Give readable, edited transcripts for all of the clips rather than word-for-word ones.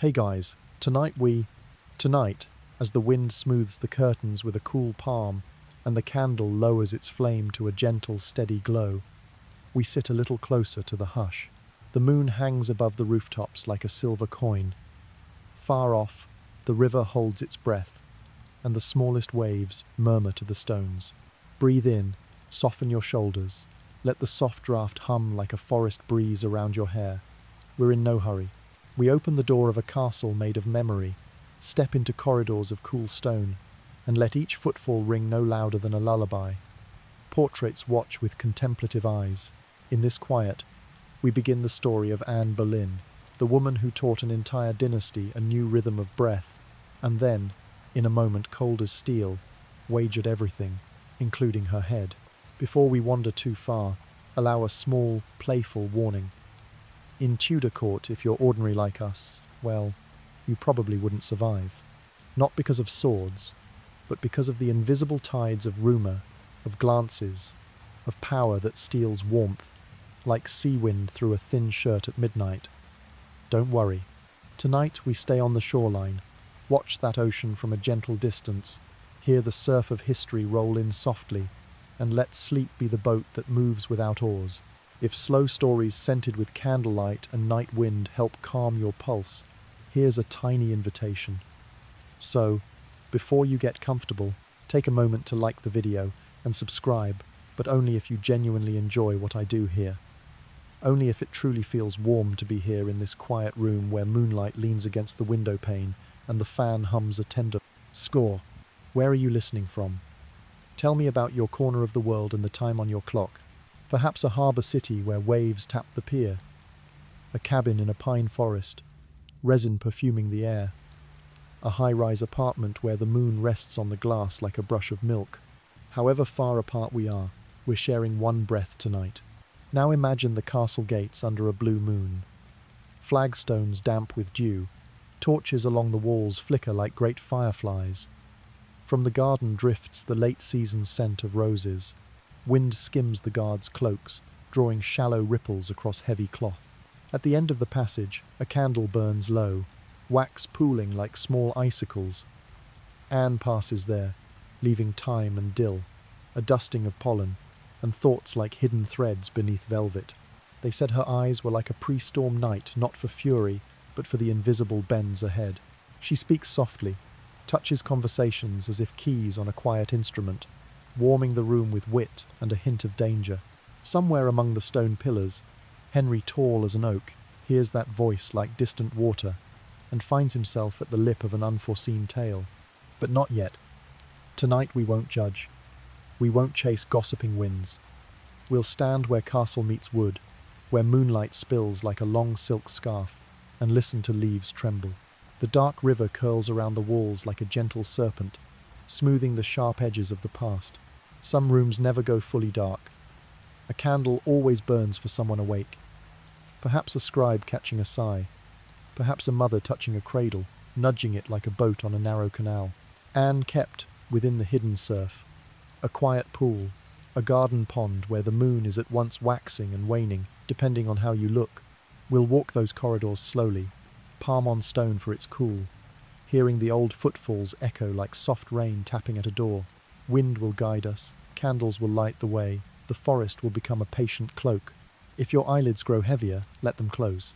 Hey guys, tonight, as the wind smooths the curtains with a cool palm and the candle lowers its flame to a gentle, steady glow, we sit a little closer to the hush. The moon hangs above the rooftops like a silver coin. Far off, the river holds its breath, and the smallest waves murmur to the stones. Breathe in, soften your shoulders. Let the soft draft hum like a forest breeze around your hair. We're in no hurry. We open the door of a castle made of memory, step into corridors of cool stone, and let each footfall ring no louder than a lullaby. Portraits watch with contemplative eyes. In this quiet, we begin the story of Anne Boleyn, the woman who taught an entire dynasty a new rhythm of breath, and then, in a moment cold as steel, wagered everything, including her head. Before we wander too far, allow a small, playful warning. In Tudor court, if you're ordinary like us, well, you probably wouldn't survive. Not because of swords, but because of the invisible tides of rumour, of glances, of power that steals warmth, like sea wind through a thin shirt at midnight. Don't worry. Tonight we stay on the shoreline, watch that ocean from a gentle distance, hear the surf of history roll in softly, and let sleep be the boat that moves without oars. If slow stories scented with candlelight and night wind help calm your pulse, here's a tiny invitation. So, before you get comfortable, take a moment to like the video and subscribe, but only if you genuinely enjoy what I do here. Only if it truly feels warm to be here in this quiet room where moonlight leans against the window pane and the fan hums a tender score. Where are you listening from? Tell me about your corner of the world and the time on your clock. Perhaps a harbour city where waves tap the pier. A cabin in a pine forest, resin perfuming the air. A high-rise apartment where the moon rests on the glass like a brush of milk. However far apart we are, we're sharing one breath tonight. Now imagine the castle gates under a blue moon. Flagstones damp with dew. Torches along the walls flicker like great fireflies. From the garden drifts the late-season scent of roses. Wind skims the guards' cloaks, drawing shallow ripples across heavy cloth. At the end of the passage, a candle burns low, wax pooling like small icicles. Anne passes there, leaving thyme and dill, a dusting of pollen, and thoughts like hidden threads beneath velvet. They said her eyes were like a pre-storm night, not for fury, but for the invisible bends ahead. She speaks softly, touches conversations as if keys on a quiet instrument, warming the room with wit and a hint of danger. Somewhere among the stone pillars, Henry, tall as an oak, hears that voice like distant water and finds himself at the lip of an unforeseen tale. But not yet. Tonight we won't judge. We won't chase gossiping winds. We'll stand where castle meets wood, where moonlight spills like a long silk scarf, and listen to leaves tremble. The dark river curls around the walls like a gentle serpent, smoothing the sharp edges of the past. Some rooms never go fully dark. A candle always burns for someone awake. Perhaps a scribe catching a sigh. Perhaps a mother touching a cradle, nudging it like a boat on a narrow canal. Anne kept within the hidden surf. A quiet pool, a garden pond where the moon is at once waxing and waning, depending on how you look. We'll walk those corridors slowly, palm on stone for its cool, hearing the old footfalls echo like soft rain tapping at a door. Wind will guide us, candles will light the way, the forest will become a patient cloak. If your eyelids grow heavier, let them close.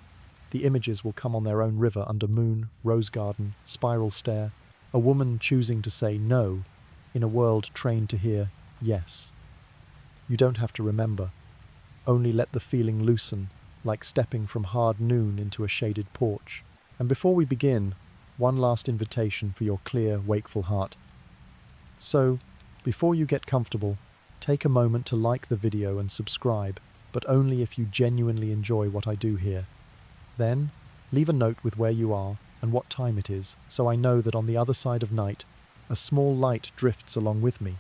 The images will come on their own river under moon, rose garden, spiral stair, a woman choosing to say no in a world trained to hear yes. You don't have to remember. Only let the feeling loosen, like stepping from hard noon into a shaded porch. And before we begin, one last invitation for your clear, wakeful heart. So, before you get comfortable, take a moment to like the video and subscribe, but only if you genuinely enjoy what I do here. Then, leave a note with where you are and what time it is, so I know that on the other side of night, a small light drifts along with me.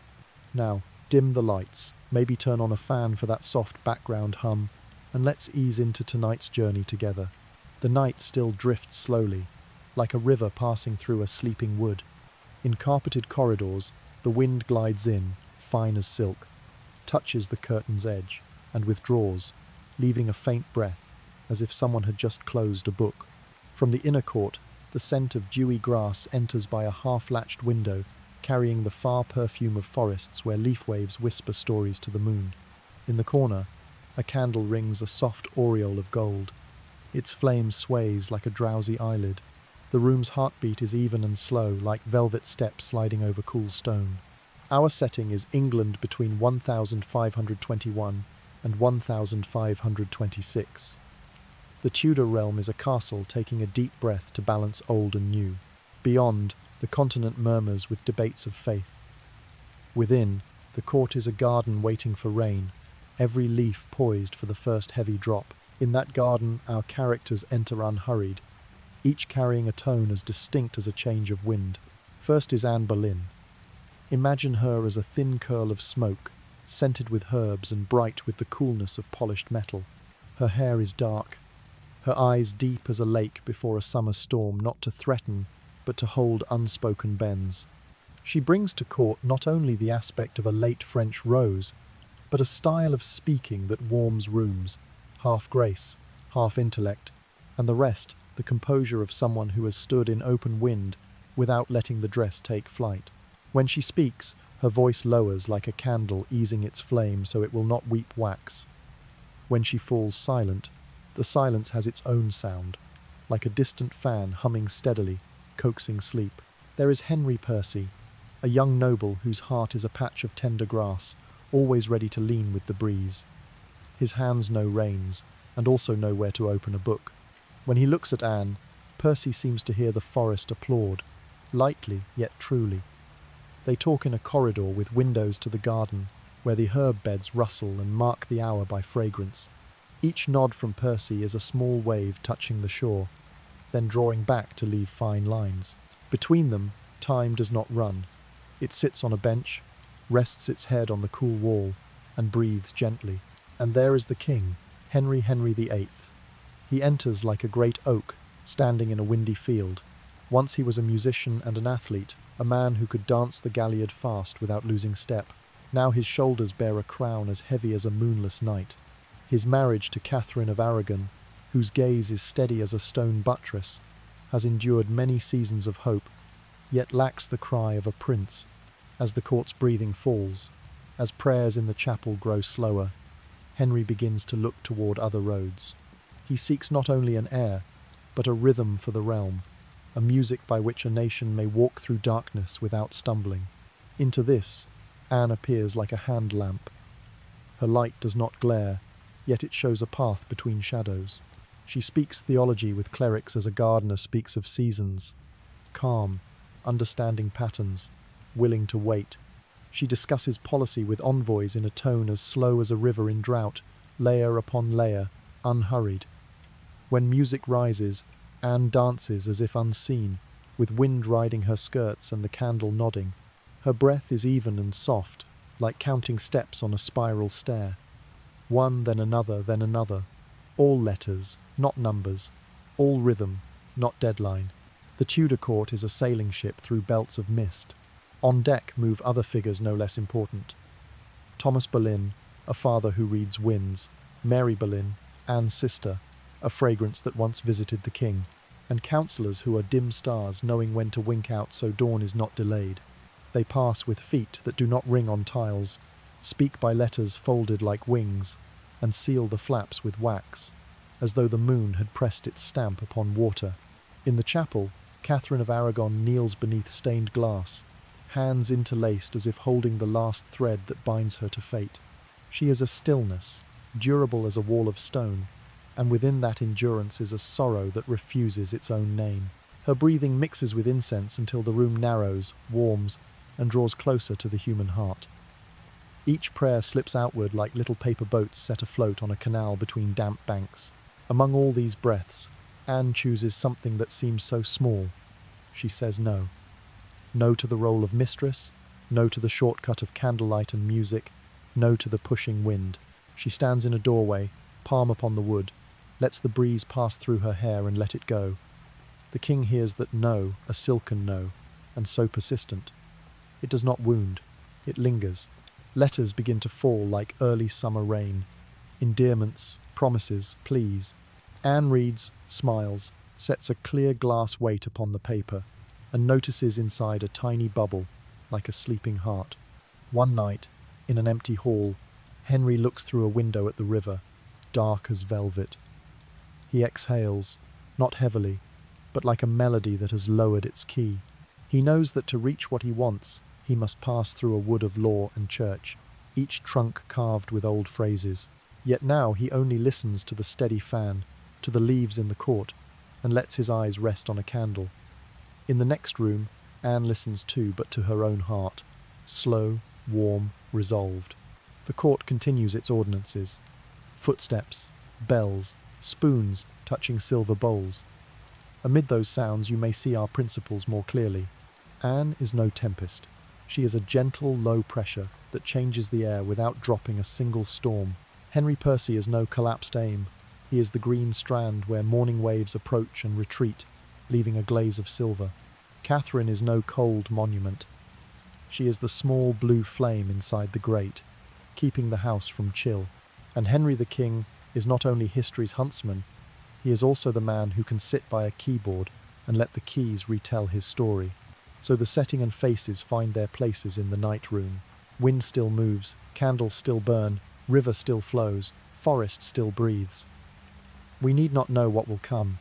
Now, dim the lights, maybe turn on a fan for that soft background hum, and let's ease into tonight's journey together. The night still drifts slowly, like a river passing through a sleeping wood. In carpeted corridors, the wind glides in, fine as silk, touches the curtain's edge, and withdraws, leaving a faint breath, as if someone had just closed a book. From the inner court, The scent of dewy grass enters by a half-latched window, carrying the far perfume of forests where leaf waves whisper stories to the moon. In the corner, a candle rings a soft aureole of gold. Its flame sways like a drowsy eyelid. The room's heartbeat is even and slow, like velvet steps sliding over cool stone. Our setting is England between 1521 and 1526. The Tudor realm is a castle taking a deep breath to balance old and new. Beyond, the continent murmurs with debates of faith. Within, the court is a garden waiting for rain, every leaf poised for the first heavy drop. In that garden, our characters enter unhurried, each carrying a tone as distinct as a change of wind. First is Anne Boleyn. Imagine her as a thin curl of smoke, scented with herbs and bright with the coolness of polished metal. Her hair is dark, her eyes deep as a lake before a summer storm, not to threaten, but to hold unspoken bends. She brings to court not only the aspect of a late French rose, but a style of speaking that warms rooms, half grace, half intellect, and the rest, the composure of someone who has stood in open wind without letting the dress take flight. When she speaks, her voice lowers like a candle easing its flame so it will not weep wax. When she falls silent, the silence has its own sound, like a distant fan humming steadily, coaxing sleep. There is Henry VIII, a young noble whose heart is a patch of tender grass, always ready to lean with the breeze. His hands know reins, and also know where to open a book. When he looks at Anne, Percy seems to hear the forest applaud, lightly yet truly. They talk in a corridor with windows to the garden, where the herb beds rustle and mark the hour by fragrance. Each nod from Percy is a small wave touching the shore, then drawing back to leave fine lines. Between them, time does not run. It sits on a bench, rests its head on the cool wall, and breathes gently. And there is the king, Henry VIII. He enters like a great oak, standing in a windy field. Once he was a musician and an athlete, a man who could dance the Galliard fast without losing step. Now his shoulders bear a crown as heavy as a moonless night. His marriage to Catherine of Aragon, whose gaze is steady as a stone buttress, has endured many seasons of hope, yet lacks the cry of a prince. As the court's breathing falls, as prayers in the chapel grow slower, Henry begins to look toward other roads. He seeks not only an heir, but a rhythm for the realm, a music by which a nation may walk through darkness without stumbling. Into this, Anne appears like a hand lamp. Her light does not glare, yet it shows a path between shadows. She speaks theology with clerics as a gardener speaks of seasons. Calm, understanding patterns, willing to wait. She discusses policy with envoys in a tone as slow as a river in drought, layer upon layer, unhurried. When music rises, Anne dances as if unseen, with wind riding her skirts and the candle nodding. Her breath is even and soft, like counting steps on a spiral stair. One, then another, then another. All letters, not numbers. All rhythm, not deadline. The Tudor court is a sailing ship through belts of mist. On deck move other figures no less important. Thomas Boleyn, a father who reads winds. Mary Boleyn, Anne's sister, a fragrance that once visited the king. And counsellors who are dim stars knowing when to wink out so dawn is not delayed. They pass with feet that do not ring on tiles, speak by letters folded like wings, and seal the flaps with wax, as though the moon had pressed its stamp upon water. In the chapel, Catherine of Aragon kneels beneath stained glass, hands interlaced as if holding the last thread that binds her to fate. She is a stillness, durable as a wall of stone, and within that endurance is a sorrow that refuses its own name. Her breathing mixes with incense until the room narrows, warms, and draws closer to the human heart. Each prayer slips outward like little paper boats set afloat on a canal between damp banks. Among all these breaths, Anne chooses something that seems so small. She says no. No to the role of mistress, no to the shortcut of candlelight and music, no to the pushing wind. She stands in a doorway, palm upon the wood, lets the breeze pass through her hair and let it go. The king hears that no, a silken no, and so persistent. It does not wound, it lingers. Letters begin to fall like early summer rain. Endearments, promises, pleas. Anne reads, smiles, sets a clear glass weight upon the paper, and notices inside a tiny bubble, like a sleeping heart. One night, in an empty hall, Henry looks through a window at the river, dark as velvet. He exhales, not heavily, but like a melody that has lowered its key. He knows that to reach what he wants, he must pass through a wood of law and church, each trunk carved with old phrases. Yet now he only listens to the steady fan, to the leaves in the court, and lets his eyes rest on a candle. In the next room, Anne listens too, but to her own heart, slow, warm, resolved. The court continues its ordinances. Footsteps, bells, spoons touching silver bowls. Amid those sounds you may see our principles more clearly. Anne is no tempest. She is a gentle, low pressure that changes the air without dropping a single storm. Henry Percy is no collapsed aim. He is the green strand where morning waves approach and retreat, leaving a glaze of silver. Catherine is no cold monument. She is the small blue flame inside the grate, keeping the house from chill. And Henry the King is not only history's huntsman, he is also the man who can sit by a keyboard and let the keys retell his story. So the setting and faces find their places in the night room. Wind still moves, candles still burn, river still flows, forest still breathes. We need not know what will come.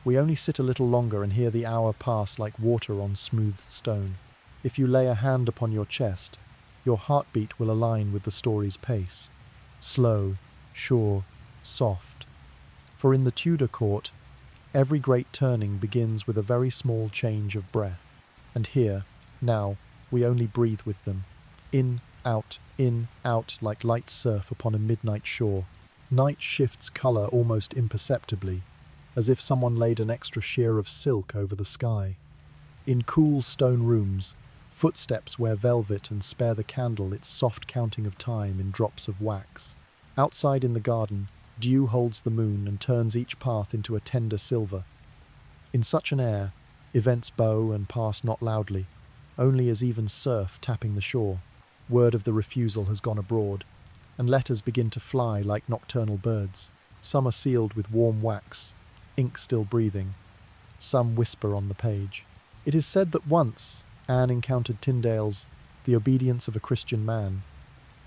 We only sit a little longer and hear the hour pass like water on smoothed stone. If you lay a hand upon your chest, your heartbeat will align with the story's pace. Slow, sure, soft. For in the Tudor court, every great turning begins with a very small change of breath. And here, now, we only breathe with them. In, out, like light surf upon a midnight shore. Night shifts colour almost imperceptibly, as if someone laid an extra sheer of silk over the sky. In cool stone rooms, footsteps wear velvet and spare the candle its soft counting of time in drops of wax. Outside in the garden, dew holds the moon and turns each path into a tender silver. In such an air, events bow and pass not loudly, only as even surf tapping the shore. Word of the refusal has gone abroad, and letters begin to fly like nocturnal birds. Some are sealed with warm wax, ink still breathing. Some whisper on the page. It is said that once Anne encountered Tyndale's The Obedience of a Christian Man,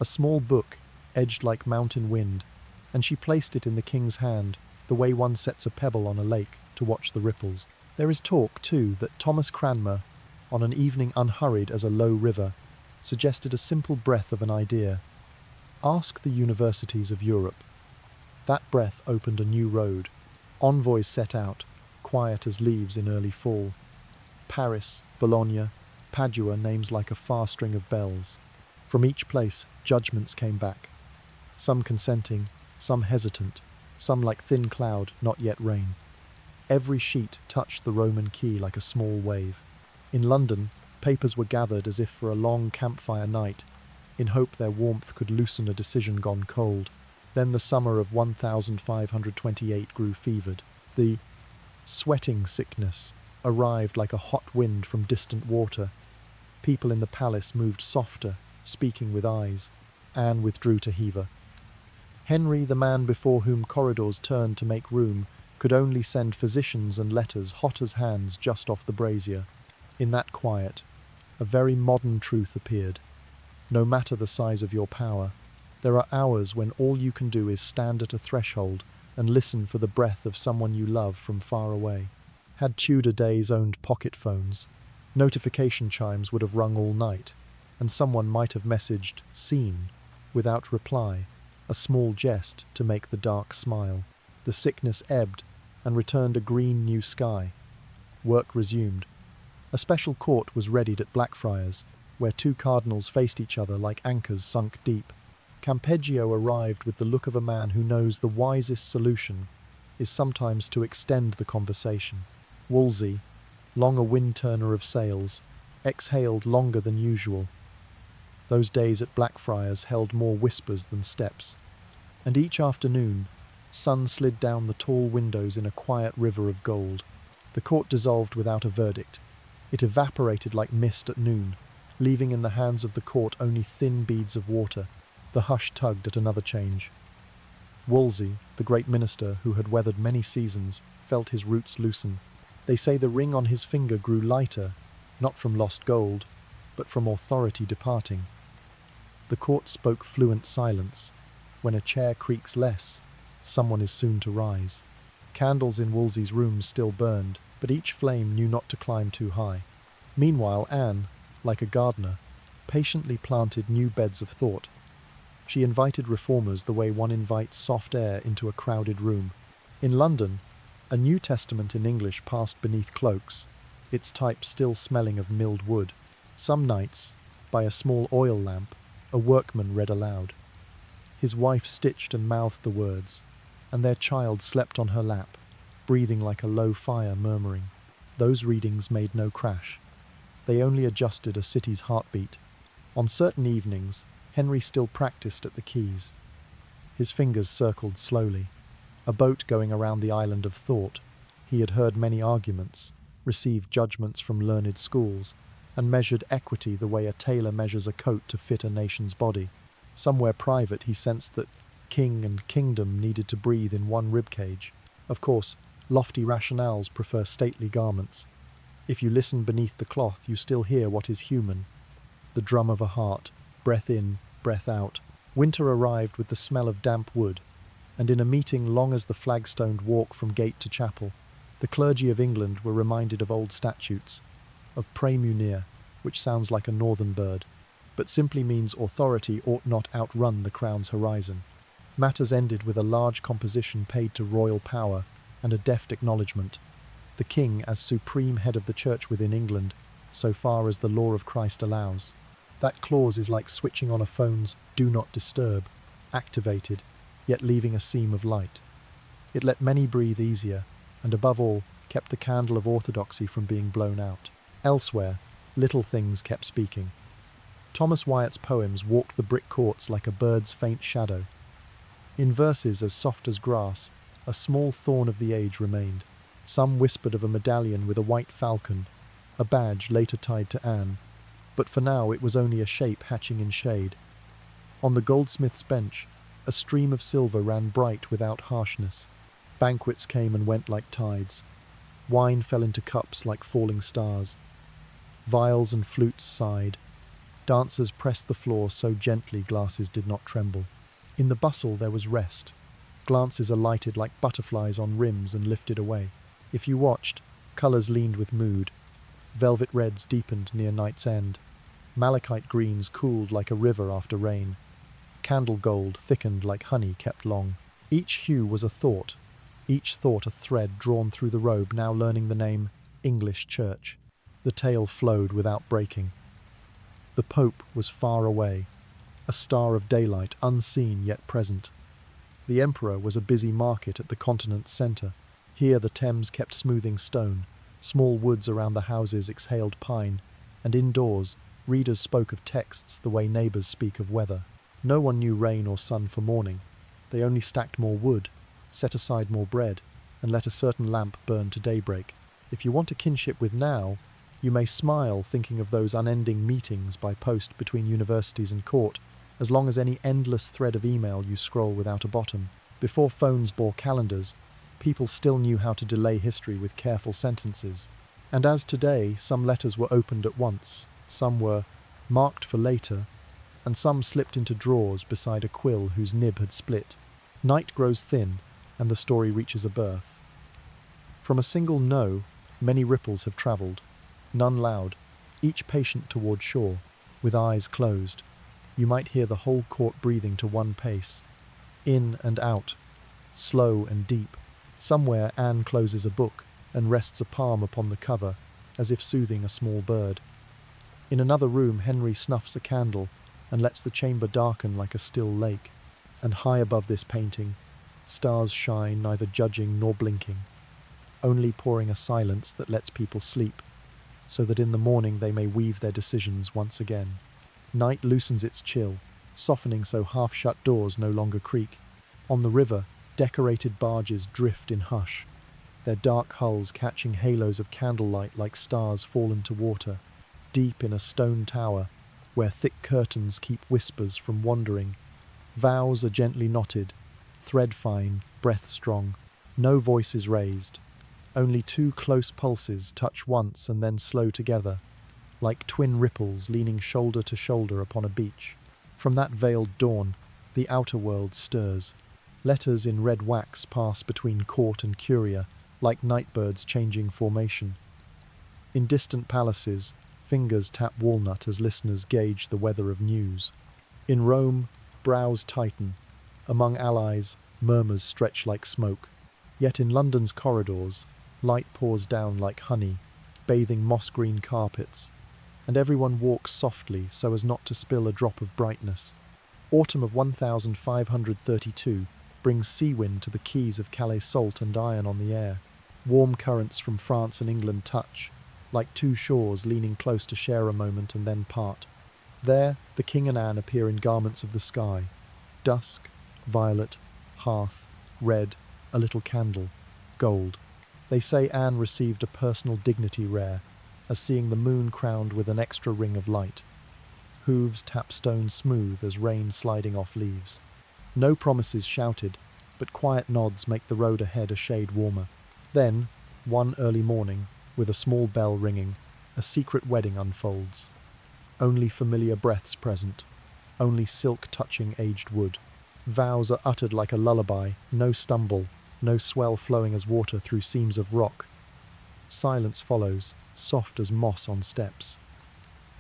a small book edged like mountain wind, and she placed it in the king's hand, the way one sets a pebble on a lake to watch the ripples. There is talk, too, that Thomas Cranmer, on an evening unhurried as a low river, suggested a simple breath of an idea. Ask the universities of Europe. That breath opened a new road. Envoys set out, quiet as leaves in early fall. Paris, Bologna, Padua, names like a far string of bells. From each place, judgments came back. Some consenting, some hesitant, some like thin cloud, not yet rain. Every sheet touched the Roman key like a small wave. In London, papers were gathered as if for a long campfire night, in hope their warmth could loosen a decision gone cold. Then the summer of 1528 grew fevered. The sweating sickness arrived like a hot wind from distant water. People in the palace moved softer, speaking with eyes. Anne withdrew to Hever. Henry, the man before whom corridors turned to make room, could only send physicians and letters hot as hands just off the brazier. In that quiet, a very modern truth appeared. No matter the size of your power, there are hours when all you can do is stand at a threshold and listen for the breath of someone you love from far away. Had Tudor days owned pocket phones, notification chimes would have rung all night, and someone might have messaged "seen" without reply, a small jest to make the dark smile. The sickness ebbed and returned a green new sky. Work resumed. A special court was readied at Blackfriars, where two cardinals faced each other like anchors sunk deep. Campeggio arrived with the look of a man who knows the wisest solution is sometimes to extend the conversation. Wolsey, long a wind-turner of sails, exhaled longer than usual. Those days at Blackfriars held more whispers than steps, and each afternoon, sun slid down the tall windows in a quiet river of gold. The court dissolved without a verdict. It evaporated like mist at noon, leaving in the hands of the court only thin beads of water. The hush tugged at another change. Wolsey, the great minister who had weathered many seasons, felt his roots loosen. They say the ring on his finger grew lighter, not from lost gold, but from authority departing. The court spoke fluent silence. When a chair creaks less, someone is soon to rise. Candles in Wolsey's rooms still burned, but each flame knew not to climb too high. Meanwhile, Anne, like a gardener, patiently planted new beds of thought. She invited reformers the way one invites soft air into a crowded room. In London, a New Testament in English passed beneath cloaks, its type still smelling of milled wood. Some nights, by a small oil lamp, a workman read aloud. His wife stitched and mouthed the words, and their child slept on her lap, breathing like a low fire, murmuring. Those readings made no crash. They only adjusted a city's heartbeat. On certain evenings, Henry still practiced at the keys. His fingers circled slowly. A boat going around the island of thought. He had heard many arguments, received judgments from learned schools, and measured equity the way a tailor measures a coat to fit a nation's body. Somewhere private he sensed that king and kingdom needed to breathe in one ribcage. Of course, lofty rationales prefer stately garments. If you listen beneath the cloth, you still hear what is human. The drum of a heart, breath in, breath out. Winter arrived with the smell of damp wood, and in a meeting long as the flagstoned walk from gate to chapel, the clergy of England were reminded of old statutes, of praemunire, which sounds like a northern bird, but simply means authority ought not outrun the crown's horizon. Matters ended with a large composition paid to royal power and a deft acknowledgement. The king as supreme head of the church within England, so far as the law of Christ allows. That clause is like switching on a phone's "do not disturb," activated, yet leaving a seam of light. It let many breathe easier, and above all, kept the candle of orthodoxy from being blown out. Elsewhere, little things kept speaking. Thomas Wyatt's poems walked the brick courts like a bird's faint shadow. In verses as soft as grass, a small thorn of the age remained. Some whispered of a medallion with a white falcon, a badge later tied to Anne, but for now it was only a shape hatching in shade. On the goldsmith's bench, a stream of silver ran bright without harshness. Banquets came and went like tides. Wine fell into cups like falling stars. Viols and flutes sighed. Dancers pressed the floor so gently glasses did not tremble. In the bustle there was rest. Glances alighted like butterflies on rims and lifted away. If you watched, colours leaned with mood. Velvet reds deepened near night's end. Malachite greens cooled like a river after rain. Candle gold thickened like honey kept long. Each hue was a thought, each thought a thread drawn through the robe, now learning the name English Church. The tale flowed without breaking. The Pope was far away, a star of daylight, unseen yet present. The Emperor was a busy market at the continent's centre. Here the Thames kept smoothing stone, small woods around the houses exhaled pine, and indoors readers spoke of texts the way neighbours speak of weather. No one knew rain or sun for morning. They only stacked more wood, set aside more bread, and let a certain lamp burn to daybreak. If you want a kinship with now, you may smile thinking of those unending meetings by post between universities and court, as long as any endless thread of email you scroll without a bottom. Before phones bore calendars, people still knew how to delay history with careful sentences. And as today, some letters were opened at once, some were marked for later, and some slipped into drawers beside a quill whose nib had split. Night grows thin, and the story reaches a birth. From a single no, many ripples have travelled, none loud, each patient toward shore, with eyes closed. You might hear the whole court breathing to one pace, in and out, slow and deep. Somewhere Anne closes a book and rests a palm upon the cover, as if soothing a small bird. In another room Henry snuffs a candle and lets the chamber darken like a still lake, and high above this painting, stars shine, neither judging nor blinking, only pouring a silence that lets people sleep, so that in the morning they may weave their decisions once again. Night loosens its chill, softening so half-shut doors no longer creak. On the river, decorated barges drift in hush, their dark hulls catching halos of candlelight like stars fallen to water. Deep in a stone tower, where thick curtains keep whispers from wandering, vows are gently knotted, thread-fine, breath-strong. No voices raised. Only two close pulses touch once and then slow together, like twin ripples leaning shoulder to shoulder upon a beach. From that veiled dawn, the outer world stirs. Letters in red wax pass between court and curia, like nightbirds changing formation. In distant palaces, fingers tap walnut as listeners gauge the weather of news. In Rome, brows tighten. Among allies, murmurs stretch like smoke. Yet in London's corridors, light pours down like honey, bathing moss-green carpets, and everyone walks softly so as not to spill a drop of brightness. Autumn of 1532 brings sea wind to the quays of Calais, salt and iron on the air. Warm currents from France and England touch, like two shores leaning close to share a moment and then part. There, the king and Anne appear in garments of the sky. Dusk, violet, hearth, red, a little candle, gold. They say Anne received a personal dignity rare, as seeing the moon crowned with an extra ring of light. Hooves tap stone smooth as rain sliding off leaves. No promises shouted, but quiet nods make the road ahead a shade warmer. Then, one early morning, with a small bell ringing, a secret wedding unfolds. Only familiar breaths present, only silk touching aged wood. Vows are uttered like a lullaby, no stumble, no swell flowing as water through seams of rock. Silence follows, soft as moss on steps.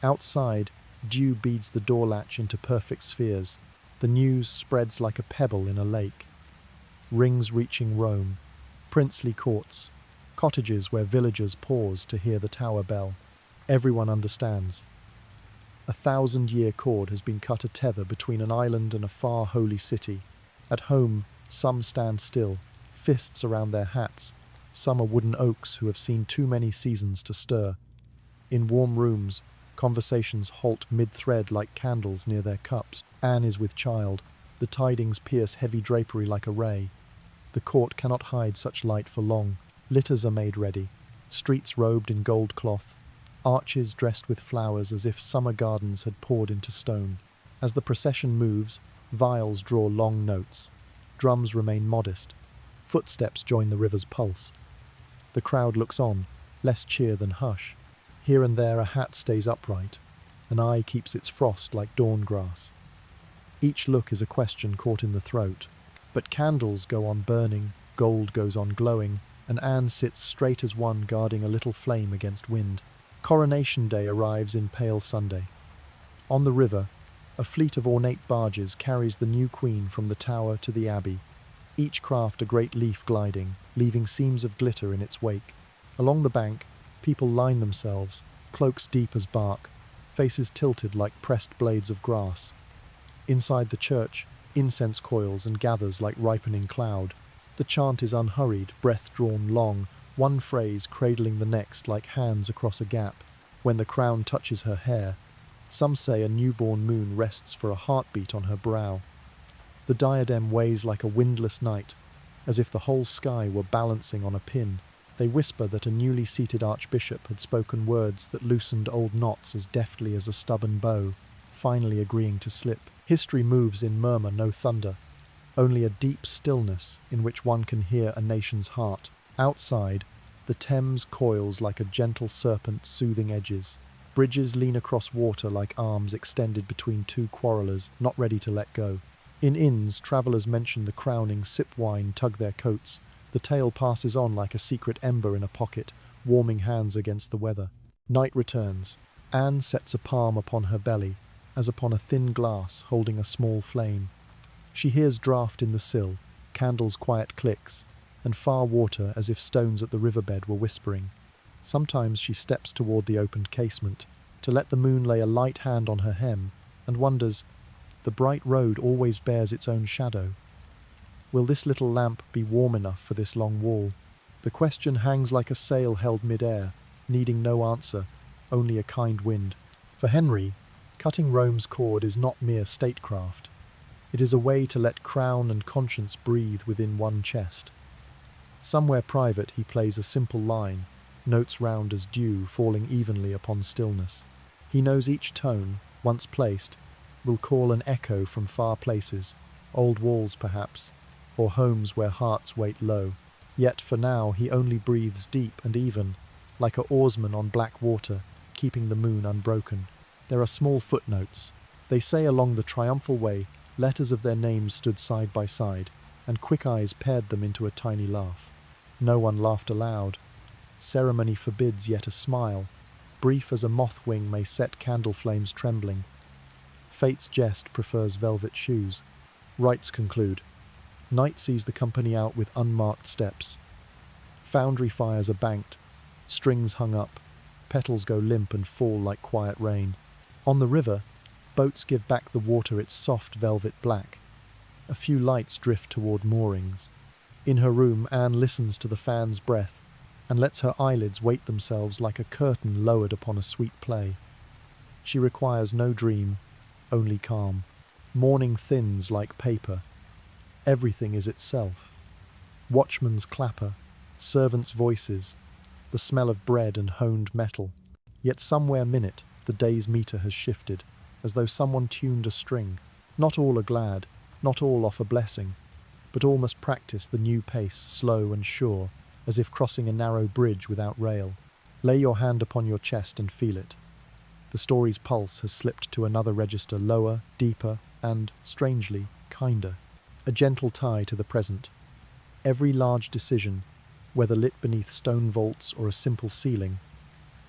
Outside, dew beads the door latch into perfect spheres. The news spreads like a pebble in a lake. Rings reaching Rome, princely courts, cottages where villagers pause to hear the tower bell. Everyone understands. 1,000-year cord has been cut a tether between an island and a far holy city. At home, some stand still, fists around their hats. Some are wooden oaks who have seen too many seasons to stir. In warm rooms, conversations halt mid-thread like candles near their cups. Anne is with child. The tidings pierce heavy drapery like a ray. The court cannot hide such light for long. Litters are made ready, streets robed in gold cloth, arches dressed with flowers as if summer gardens had poured into stone. As the procession moves, viols draw long notes. Drums remain modest. Footsteps join the river's pulse. The crowd looks on, less cheer than hush. Here and there a hat stays upright. An eye keeps its frost like dawn grass. Each look is a question caught in the throat. But candles go on burning, gold goes on glowing, and Anne sits straight as one guarding a little flame against wind. Coronation Day arrives in pale Sunday. On the river, a fleet of ornate barges carries the new queen from the tower to the abbey, each craft a great leaf gliding, leaving seams of glitter in its wake. Along the bank, people line themselves, cloaks deep as bark, faces tilted like pressed blades of grass. Inside the church, incense coils and gathers like ripening cloud. The chant is unhurried, breath drawn long, one phrase cradling the next like hands across a gap. When the crown touches her hair, some say a newborn moon rests for a heartbeat on her brow. The diadem weighs like a windless night, as if the whole sky were balancing on a pin. They whisper that a newly seated archbishop had spoken words that loosened old knots as deftly as a stubborn bow, finally agreeing to slip. History moves in murmur, no thunder, only a deep stillness in which one can hear a nation's heart. Outside, the Thames coils like a gentle serpent soothing edges. Bridges lean across water like arms extended between two quarrellers, not ready to let go. In inns, travellers mention the crowning, sip wine, tug their coats. The tale passes on like a secret ember in a pocket, warming hands against the weather. Night returns. Anne sets a palm upon her belly, as upon a thin glass holding a small flame. She hears draught in the sill, candles' quiet clicks, and far water as if stones at the riverbed were whispering. Sometimes she steps toward the opened casement, to let the moon lay a light hand on her hem, and wonders, the bright road always bears its own shadow. Will this little lamp be warm enough for this long wall? The question hangs like a sail held mid-air, needing no answer, only a kind wind. For Henry, cutting Rome's cord is not mere statecraft. It is a way to let crown and conscience breathe within one chest. Somewhere private he plays a simple line, notes round as dew falling evenly upon stillness. He knows each tone, once placed, will call an echo from far places, old walls perhaps, or homes where hearts wait low. Yet for now he only breathes deep and even, like a oarsman on black water, keeping the moon unbroken. There are small footnotes. They say along the triumphal way, letters of their names stood side by side, and quick eyes paired them into a tiny laugh. No one laughed aloud. Ceremony forbids yet a smile, brief as a moth wing may set candle flames trembling. Fate's jest prefers velvet shoes. Rites conclude. Night sees the company out with unmarked steps. Foundry fires are banked, strings hung up, petals go limp and fall like quiet rain. On the river, boats give back the water its soft velvet black. A few lights drift toward moorings. In her room, Anne listens to the fan's breath and lets her eyelids weight themselves like a curtain lowered upon a sweet play. She requires no dream, only calm. Morning thins like paper. Everything is itself. Watchman's clapper, servants' voices, the smell of bread and honed metal. Yet somewhere minute, the day's meter has shifted, as though someone tuned a string. Not all are glad, not all offer blessing, but all must practice the new pace, slow and sure, as if crossing a narrow bridge without rail. Lay your hand upon your chest and feel it. The story's pulse has slipped to another register, lower, deeper, and, strangely, kinder. A gentle tie to the present. Every large decision, whether lit beneath stone vaults or a simple ceiling,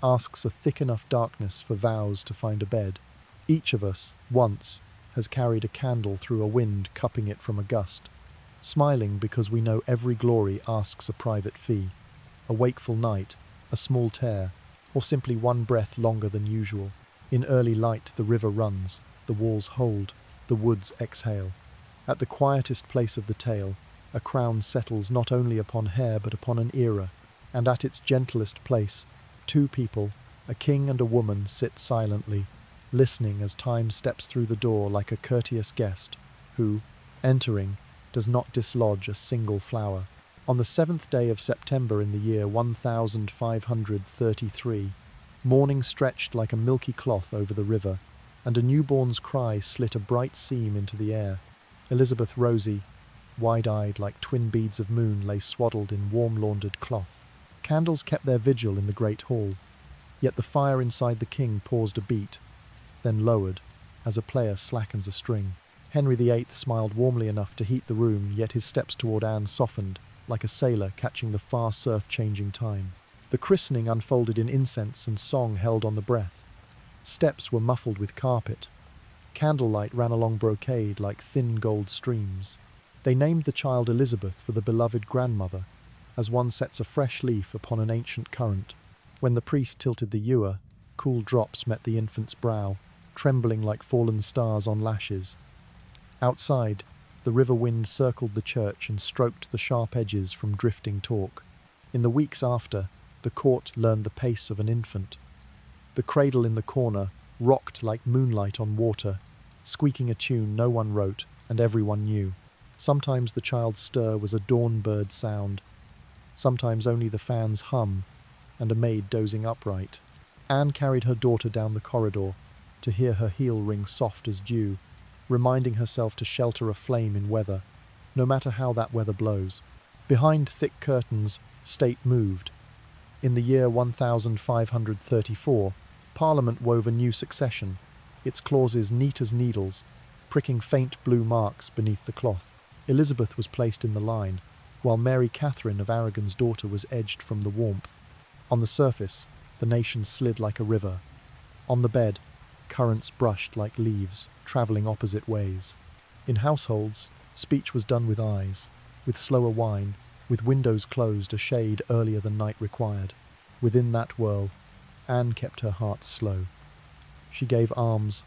asks a thick enough darkness for vows to find a bed. Each of us, once, has carried a candle through a wind cupping it from a gust, smiling because we know every glory asks a private fee. A wakeful night, a small tear, or simply one breath longer than usual. In early light the river runs, the walls hold, the woods exhale. At the quietest place of the tale, a crown settles not only upon hair but upon an era, and at its gentlest place, two people, a king and a woman, sit silently, listening as time steps through the door like a courteous guest, who, entering, does not dislodge a single flower. On the 7th day of September in the year 1533, morning stretched like a milky cloth over the river, and a newborn's cry slit a bright seam into the air. Elizabeth Rosie, wide-eyed like twin beads of moon, lay swaddled in warm-laundered cloth. Candles kept their vigil in the great hall, yet the fire inside the king paused a beat, then lowered, as a player slackens a string. Henry VIII smiled warmly enough to heat the room, yet his steps toward Anne softened, like a sailor catching the far surf-changing time. The christening unfolded in incense and song held on the breath. Steps were muffled with carpet. Candlelight ran along brocade like thin gold streams. They named the child Elizabeth for the beloved grandmother, as one sets a fresh leaf upon an ancient current. When the priest tilted the ewer, cool drops met the infant's brow, trembling like fallen stars on lashes. Outside, the river wind circled the church and stroked the sharp edges from drifting talk. In the weeks after, the court learned the pace of an infant. The cradle in the corner rocked like moonlight on water, squeaking a tune no one wrote and everyone knew. Sometimes the child's stir was a dawn bird sound, sometimes only the fan's hum and a maid dozing upright. Anne carried her daughter down the corridor to hear her heel ring soft as dew, reminding herself to shelter a flame in weather, no matter how that weather blows. Behind thick curtains, state moved. In the year 1534, Parliament wove a new succession, its clauses neat as needles, pricking faint blue marks beneath the cloth. Elizabeth was placed in the line, while Mary Catherine of Aragon's daughter was edged from the warmth. On the surface, the nation slid like a river. On the bed, currents brushed like leaves, travelling opposite ways. In households, speech was done with eyes, with slower wine, with windows closed a shade earlier than night required. Within that whirl, Anne kept her heart slow. She gave alms,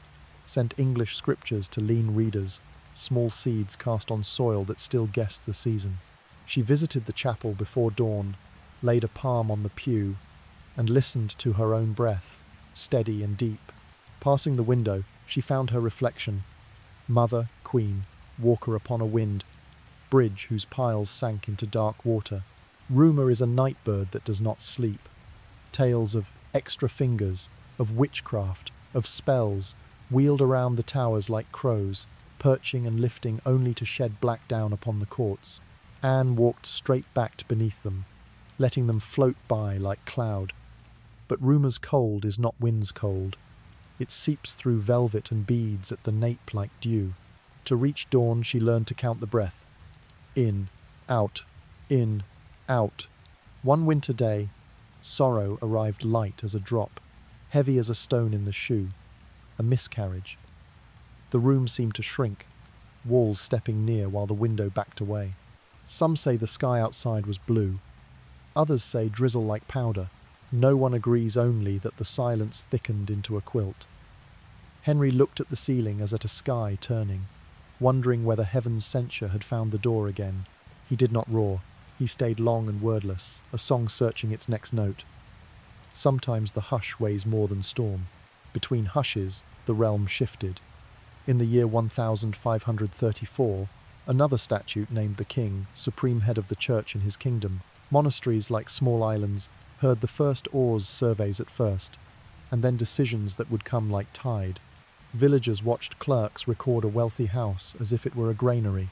sent English scriptures to lean readers, small seeds cast on soil that still guessed the season. She visited the chapel before dawn, laid a palm on the pew, and listened to her own breath, steady and deep. Passing the window, she found her reflection, mother, queen, walker upon a wind, bridge whose piles sank into dark water. Rumour is a night bird that does not sleep. Tales of extra fingers, of witchcraft, of spells, wheeled around the towers like crows, perching and lifting only to shed black down upon the courts. Anne walked straight-backed beneath them, letting them float by like cloud. But rumour's cold is not wind's cold. It seeps through velvet and beads at the nape like dew. To reach dawn she learned to count the breath. In, out, in, out. One winter day, sorrow arrived light as a drop, heavy as a stone in the shoe. A miscarriage. The room seemed to shrink, walls stepping near while the window backed away. Some say the sky outside was blue. Others say drizzle like powder. No one agrees, only that the silence thickened into a quilt. Henry looked at the ceiling as at a sky turning, wondering whether heaven's censure had found the door again. He did not roar. He stayed long and wordless, a song searching its next note. Sometimes the hush weighs more than storm. Between hushes, the realm shifted. In the year 1534, another statute named the king, supreme head of the church in his kingdom. Monasteries, like small islands, heard the first oars surveys at first, and then decisions that would come like tide. Villagers watched clerks record a wealthy house as if it were a granary.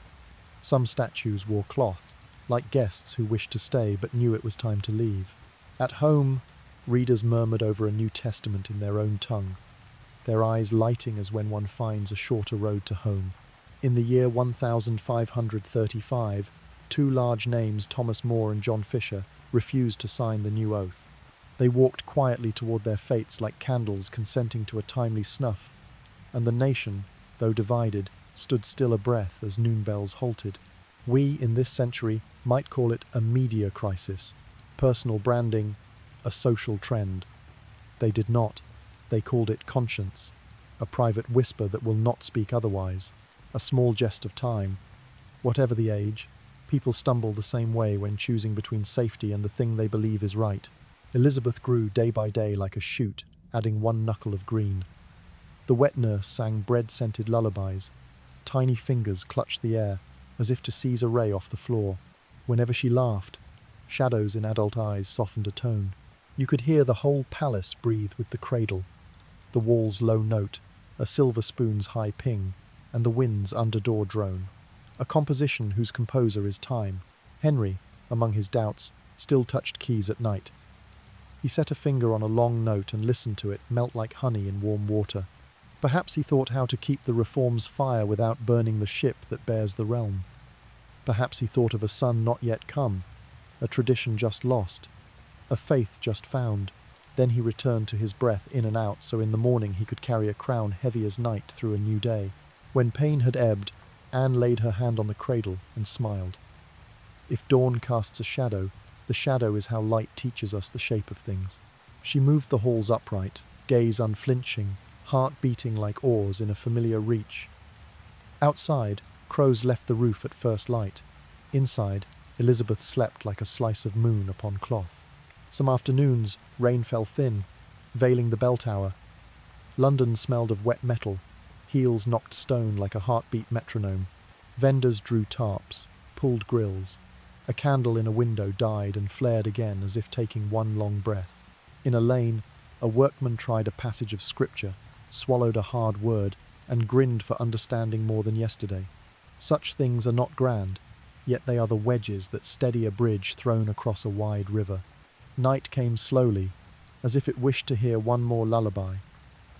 Some statues wore cloth, like guests who wished to stay but knew it was time to leave. At home, readers murmured over a New Testament in their own tongue, their eyes lighting as when one finds a shorter road to home. In the year 1535, two large names, Thomas More and John Fisher, refused to sign the new oath. They walked quietly toward their fates like candles consenting to a timely snuff, and the nation, though divided, stood still a breath as noon bells halted. We, in this century, might call it a media crisis, personal branding, a social trend. They did not. They called it conscience, a private whisper that will not speak otherwise, a small jest of time. Whatever the age, people stumble the same way when choosing between safety and the thing they believe is right. Elizabeth grew day by day like a shoot, adding one knuckle of green. The wet nurse sang bread-scented lullabies. Tiny fingers clutched the air, as if to seize a ray off the floor. Whenever she laughed, shadows in adult eyes softened a tone. You could hear the whole palace breathe with the cradle, the wall's low note, a silver spoon's high ping, and the wind's under-door drone. A composition whose composer is time. Henry, among his doubts, still touched keys at night. He set a finger on a long note and listened to it melt like honey in warm water. Perhaps he thought how to keep the reform's fire without burning the ship that bears the realm. Perhaps he thought of a son not yet come, a tradition just lost, a faith just found. Then he returned to his breath in and out, so in the morning he could carry a crown heavy as night through a new day. When pain had ebbed, Anne laid her hand on the cradle and smiled. If dawn casts a shadow, the shadow is how light teaches us the shape of things. She moved the halls upright, gaze unflinching, heart beating like oars in a familiar reach. Outside, crows left the roof at first light. Inside, Elizabeth slept like a slice of moon upon cloth. Some afternoons, rain fell thin, veiling the bell tower. London smelled of wet metal. Heels knocked stone like a heartbeat metronome. Vendors drew tarps, pulled grills. A candle in a window died and flared again as if taking one long breath. In a lane, a workman tried a passage of scripture, swallowed a hard word, and grinned for understanding more than yesterday. Such things are not grand, yet they are the wedges that steady a bridge thrown across a wide river. Night came slowly, as if it wished to hear one more lullaby.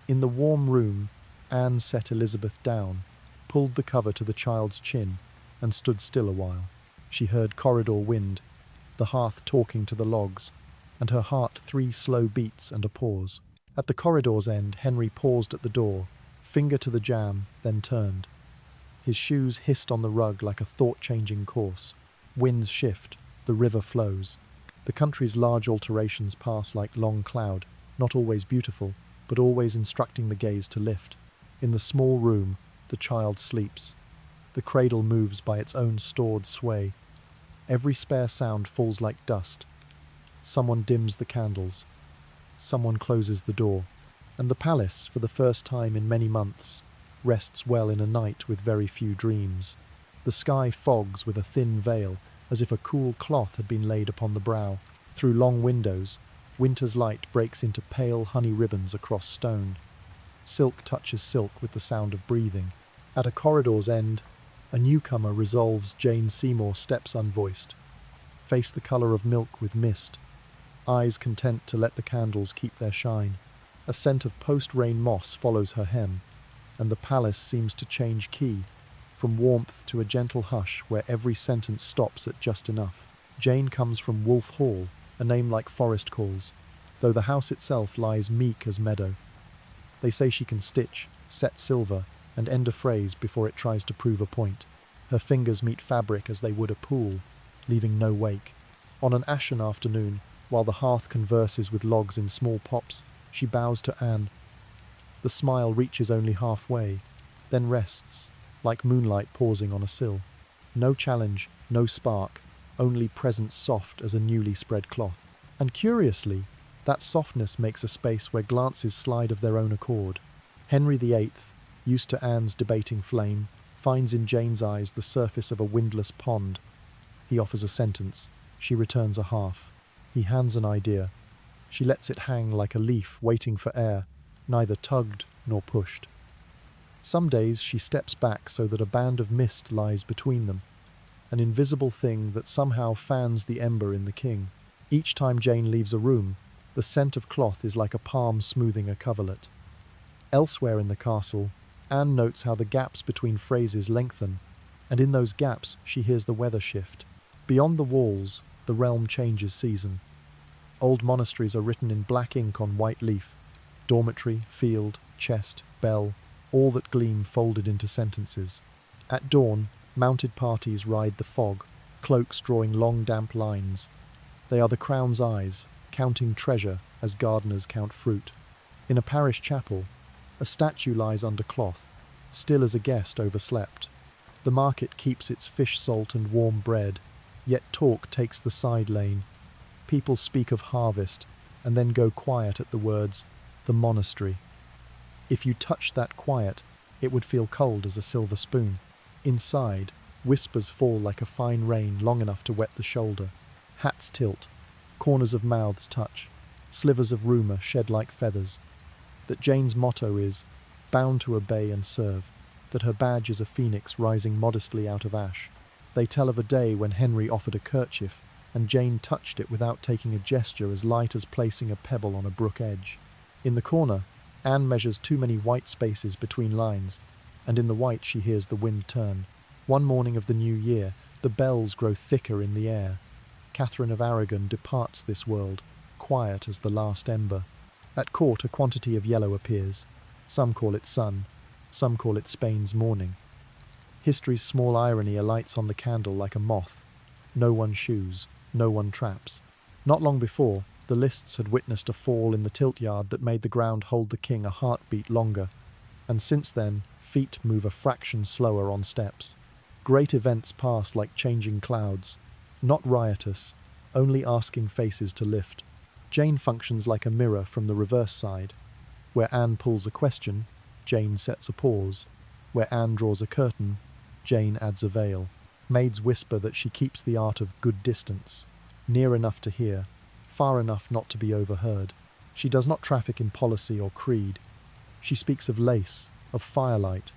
In the warm room, Anne set Elizabeth down, pulled the cover to the child's chin, and stood still a while. She heard corridor wind, the hearth talking to the logs, and her heart 3 slow beats and a pause. At the corridor's end, Henry paused at the door, finger to the jamb, then turned. His shoes hissed on the rug like a thought-changing course. Winds shift, the river flows. The country's large alterations pass like long cloud, not always beautiful, but always instructing the gaze to lift. In the small room, the child sleeps. The cradle moves by its own stored sway. Every spare sound falls like dust. Someone dims the candles. Someone closes the door. And the palace, for the first time in many months, rests well in a night with very few dreams. The sky fogs with a thin veil, as if a cool cloth had been laid upon the brow. Through long windows, winter's light breaks into pale honey ribbons across stone. Silk touches silk with the sound of breathing. At a corridor's end, a newcomer resolves Jane Seymour steps unvoiced, face the colour of milk with mist, eyes content to let the candles keep their shine. A scent of post-rain moss follows her hem, and the palace seems to change key, from warmth to a gentle hush where every sentence stops at just enough. Jane comes from Wolf Hall, a name like forest calls, though the house itself lies meek as meadow. They say she can stitch, set silver, and end a phrase before it tries to prove a point. Her fingers meet fabric as they would a pool, leaving no wake. On an ashen afternoon, while the hearth converses with logs in small pops, she bows to Anne. The smile reaches only halfway, then rests, like moonlight pausing on a sill. No challenge, no spark, only presence soft as a newly spread cloth. And curiously, that softness makes a space where glances slide of their own accord. Henry VIII, used to Anne's debating flame, finds in Jane's eyes the surface of a windless pond. He offers a sentence. She returns a half. He hands an idea. She lets it hang like a leaf waiting for air, neither tugged nor pushed. Some days she steps back so that a band of mist lies between them, an invisible thing that somehow fans the ember in the king. Each time Jane leaves a room, the scent of cloth is like a palm smoothing a coverlet. Elsewhere in the castle, Anne notes how the gaps between phrases lengthen, and in those gaps she hears the weather shift. Beyond the walls, the realm changes season. Old monasteries are written in black ink on white leaf. Dormitory, field, chest, bell, all that gleam folded into sentences. At dawn, mounted parties ride the fog, cloaks drawing long damp lines. They are the crown's eyes, counting treasure as gardeners count fruit. In a parish chapel, a statue lies under cloth, still as a guest overslept. The market keeps its fish salt and warm bread, yet talk takes the side lane. People speak of harvest, and then go quiet at the words, the monastery. If you touched that quiet, it would feel cold as a silver spoon. Inside, whispers fall like a fine rain long enough to wet the shoulder. Hats tilt, corners of mouths touch, slivers of rumour shed like feathers. That Jane's motto is, bound to obey and serve, that her badge is a phoenix rising modestly out of ash. They tell of a day when Henry offered a kerchief, and Jane touched it without taking a gesture as light as placing a pebble on a brook edge. In the corner, Anne measures too many white spaces between lines, and in the white she hears the wind turn. One morning of the new year, the bells grow thicker in the air. Catherine of Aragon departs this world, quiet as the last ember. At court a quantity of yellow appears. Some call it sun, some call it Spain's morning. History's small irony alights on the candle like a moth. No one shoes, no one traps. Not long before, the lists had witnessed a fall in the tilt yard that made the ground hold the king a heartbeat longer, and since then, feet move a fraction slower on steps. Great events pass like changing clouds, not riotous, only asking faces to lift. Jane functions like a mirror from the reverse side. Where Anne pulls a question, Jane sets a pause. Where Anne draws a curtain, Jane adds a veil. Maids whisper that she keeps the art of good distance, near enough to hear, far enough not to be overheard. She does not traffic in policy or creed. She speaks of lace, of firelight,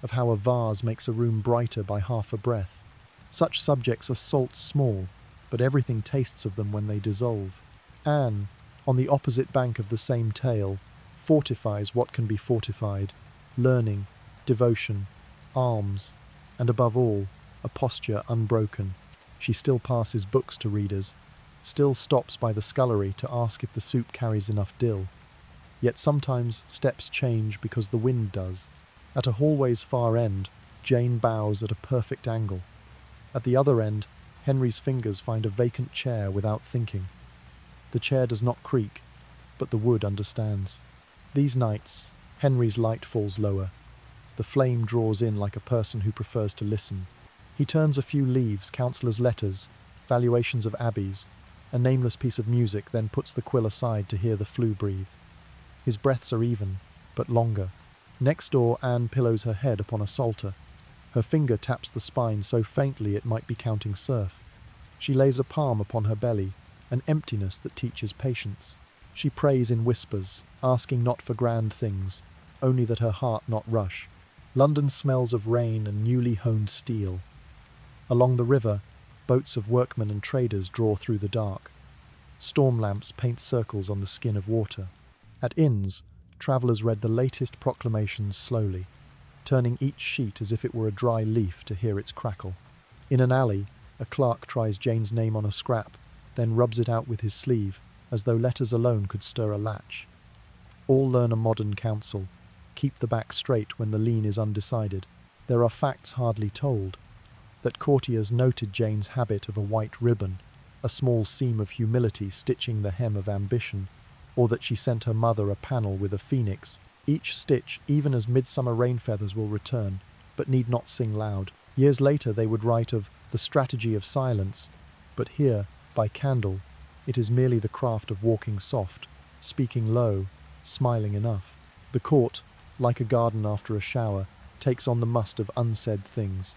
of how a vase makes a room brighter by half a breath. Such subjects are salt small, but everything tastes of them when they dissolve. Anne, on the opposite bank of the same tale, fortifies what can be fortified, learning, devotion, alms, and above all, a posture unbroken. She still passes books to readers, still stops by the scullery to ask if the soup carries enough dill. Yet sometimes steps change because the wind does. At a hallway's far end, Jane bows at a perfect angle. At the other end, Henry's fingers find a vacant chair without thinking. The chair does not creak, but the wood understands. These nights, Henry's light falls lower. The flame draws in like a person who prefers to listen. He turns a few leaves, counsellors' letters, valuations of abbeys, a nameless piece of music, then puts the quill aside to hear the flue breathe. His breaths are even, but longer. Next door, Anne pillows her head upon a psalter. Her finger taps the spine so faintly it might be counting surf. She lays a palm upon her belly, an emptiness that teaches patience. She prays in whispers, asking not for grand things, only that her heart not rush. London smells of rain and newly honed steel. Along the river, boats of workmen and traders draw through the dark. Storm lamps paint circles on the skin of water. At inns, travellers read the latest proclamations slowly, turning each sheet as if it were a dry leaf to hear its crackle. In an alley, a clerk tries Jane's name on a scrap, then rubs it out with his sleeve, as though letters alone could stir a latch. All learn a modern counsel: keep the back straight when the lean is undecided. There are facts hardly told. That courtiers noted Jane's habit of a white ribbon, a small seam of humility stitching the hem of ambition, or that she sent her mother a panel with a phoenix, each stitch even as midsummer rain feathers will return, but need not sing loud. Years later they would write of the strategy of silence, but here, by candle, it is merely the craft of walking soft, speaking low, smiling enough. The court, like a garden after a shower, takes on the must of unsaid things.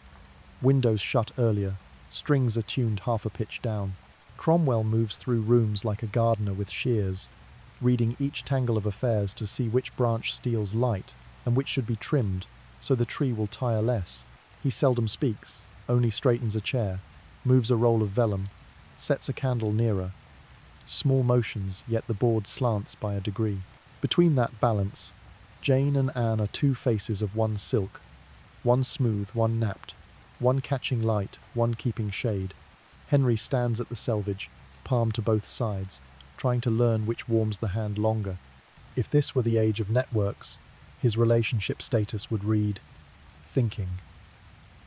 Windows shut earlier, strings are tuned half a pitch down. Cromwell moves through rooms like a gardener with shears, reading each tangle of affairs to see which branch steals light and which should be trimmed so the tree will tire less. He seldom speaks, only straightens a chair, moves a roll of vellum, sets a candle nearer. Small motions, yet the board slants by a degree. Between that balance, Jane and Anne are two faces of one silk, one smooth, one napped, one catching light, one keeping shade. Henry stands at the selvage, palm to both sides, trying to learn which warms the hand longer. If this were the age of networks, his relationship status would read, thinking.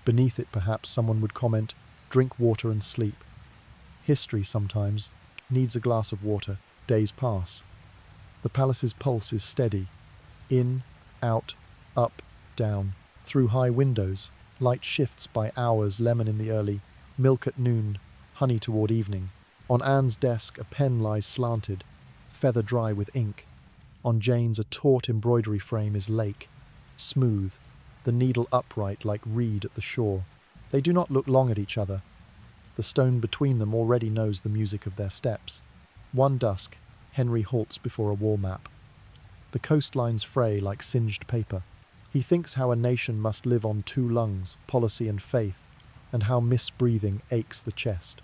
Beneath it, perhaps, someone would comment, drink water and sleep. History, sometimes, needs a glass of water. Days pass. The palace's pulse is steady. In, out, up, down. Through high windows, light shifts by hours, lemon in the early, milk at noon, honey toward evening. On Anne's desk, a pen lies slanted, feather dry with ink. On Jane's, a taut embroidery frame is lake, smooth, the needle upright like reed at the shore. They do not look long at each other. The stone between them already knows the music of their steps. One dusk, Henry halts before a wall map. The coastlines fray like singed paper. He thinks how a nation must live on two lungs, policy and faith, and how misbreathing aches the chest.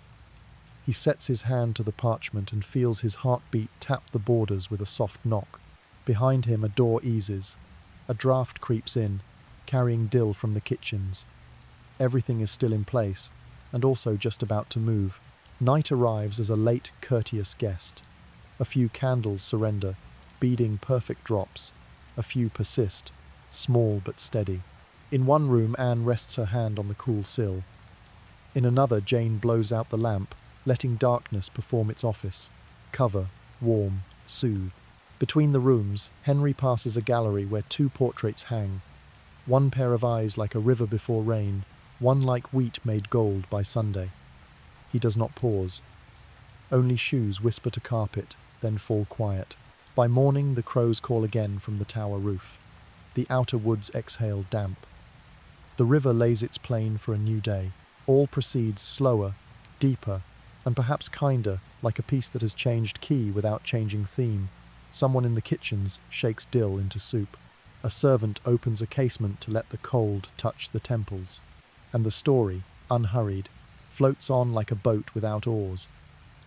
He sets his hand to the parchment and feels his heartbeat tap the borders with a soft knock. Behind him a door eases. A draught creeps in, carrying dill from the kitchens. Everything is still in place, and also just about to move. Night arrives as a late, courteous guest. A few candles surrender, beading perfect drops. A few persist, small but steady. In one room, Anne rests her hand on the cool sill. In another, Jane blows out the lamp, letting darkness perform its office. Cover, warm, soothe. Between the rooms, Henry passes a gallery where two portraits hang. One pair of eyes like a river before rain, one like wheat made gold by Sunday. He does not pause. Only shoes whisper to carpet, then fall quiet. By morning, the crows call again from the tower roof. The outer woods exhale damp. The river lays its plain for a new day. All proceeds slower, deeper, and perhaps kinder, like a piece that has changed key without changing theme. Someone in the kitchens shakes dill into soup. A servant opens a casement to let the cold touch the temples. And the story, unhurried, floats on like a boat without oars,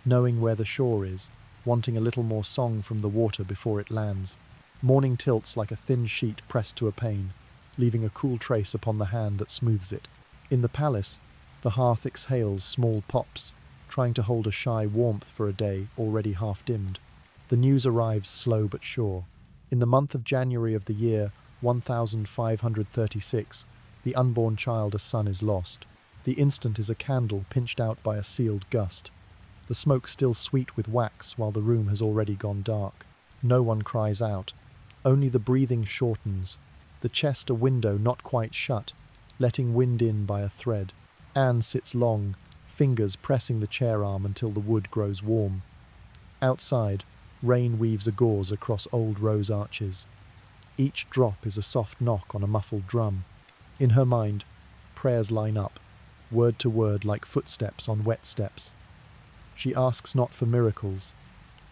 knowing where the shore is, wanting a little more song from the water before it lands. Morning tilts like a thin sheet pressed to a pane, leaving a cool trace upon the hand that smooths it. In the palace, the hearth exhales small pops, trying to hold a shy warmth for a day already half dimmed. The news arrives slow but sure. In the month of January of the year 1536, the unborn child, a son, is lost. The instant is a candle pinched out by a sealed gust. The smoke still sweet with wax while the room has already gone dark. No one cries out. Only the breathing shortens, the chest a window not quite shut, letting wind in by a thread. Anne sits long, fingers pressing the chair arm until the wood grows warm. Outside, rain weaves a gauze across old rose arches. Each drop is a soft knock on a muffled drum. In her mind, prayers line up, word to word like footsteps on wet steps. She asks not for miracles.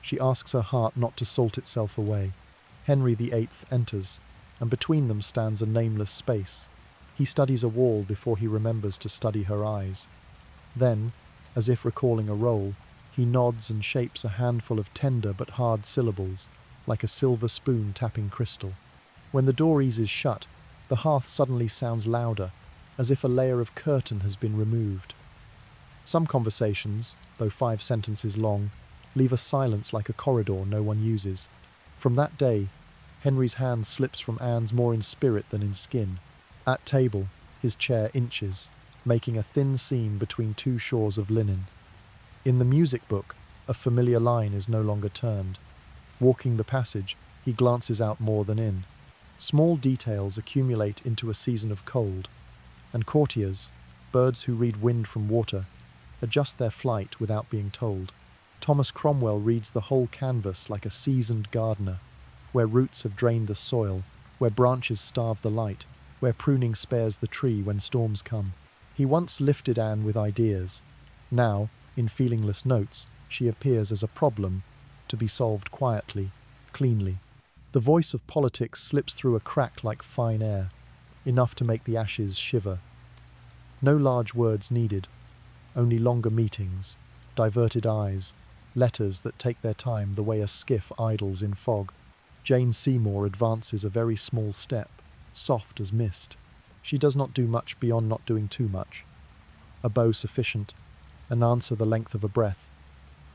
She asks her heart not to salt itself away. Henry VIII enters, and between them stands a nameless space. He studies a wall before he remembers to study her eyes. Then, as if recalling a role, he nods and shapes a handful of tender but hard syllables, like a silver spoon tapping crystal. When the door eases shut, the hearth suddenly sounds louder, as if a layer of curtain has been removed. Some conversations, though 5 sentences long, leave a silence like a corridor no one uses. From that day, Henry's hand slips from Anne's more in spirit than in skin. At table, his chair inches, making a thin seam between 2 shores of linen. In the music book, a familiar line is no longer turned. Walking the passage, he glances out more than in. Small details accumulate into a season of cold, and courtiers, birds who read wind from water, adjust their flight without being told. Thomas Cromwell reads the whole canvas like a seasoned gardener, where roots have drained the soil, where branches starve the light, where pruning spares the tree when storms come. He once lifted Anne with ideas. Now, in feelingless notes, she appears as a problem, to be solved quietly, cleanly. The voice of politics slips through a crack like fine air, enough to make the ashes shiver. No large words needed, only longer meetings, diverted eyes, letters that take their time the way a skiff idles in fog. Jane Seymour advances a very small step, soft as mist. She does not do much beyond not doing too much. A bow sufficient, an answer the length of a breath,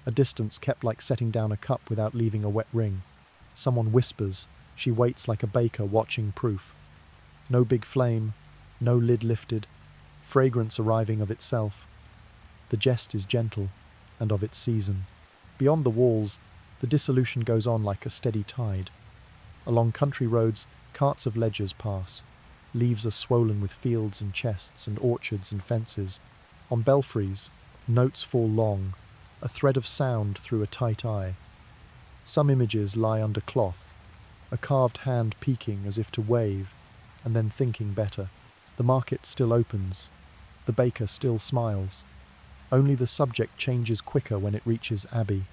a distance kept like setting down a cup without leaving a wet ring. Someone whispers, she waits like a baker watching proof. No big flame, no lid lifted, fragrance arriving of itself. The jest is gentle, and of its season. Beyond the walls, the dissolution goes on like a steady tide. Along country roads, carts of ledgers pass. Leaves are swollen with fields and chests and orchards and fences. On belfries, notes fall long, a thread of sound through a tight eye. Some images lie under cloth, a carved hand peeking as if to wave, and then thinking better. The market still opens. The baker still smiles. Only the subject changes quicker when it reaches Abbey.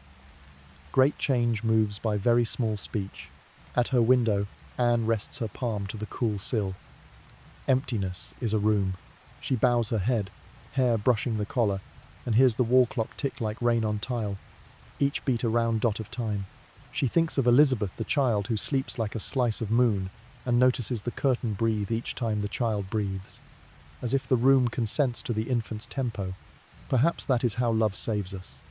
Great change moves by very small speech. At her window, Anne rests her palm to the cool sill. Emptiness is a room. She bows her head, hair brushing the collar, and hears the wall clock tick like rain on tile, each beat a round dot of time. She thinks of Elizabeth, the child who sleeps like a slice of moon, and notices the curtain breathe each time the child breathes, as if the room consents to the infant's tempo. Perhaps that is how love saves us.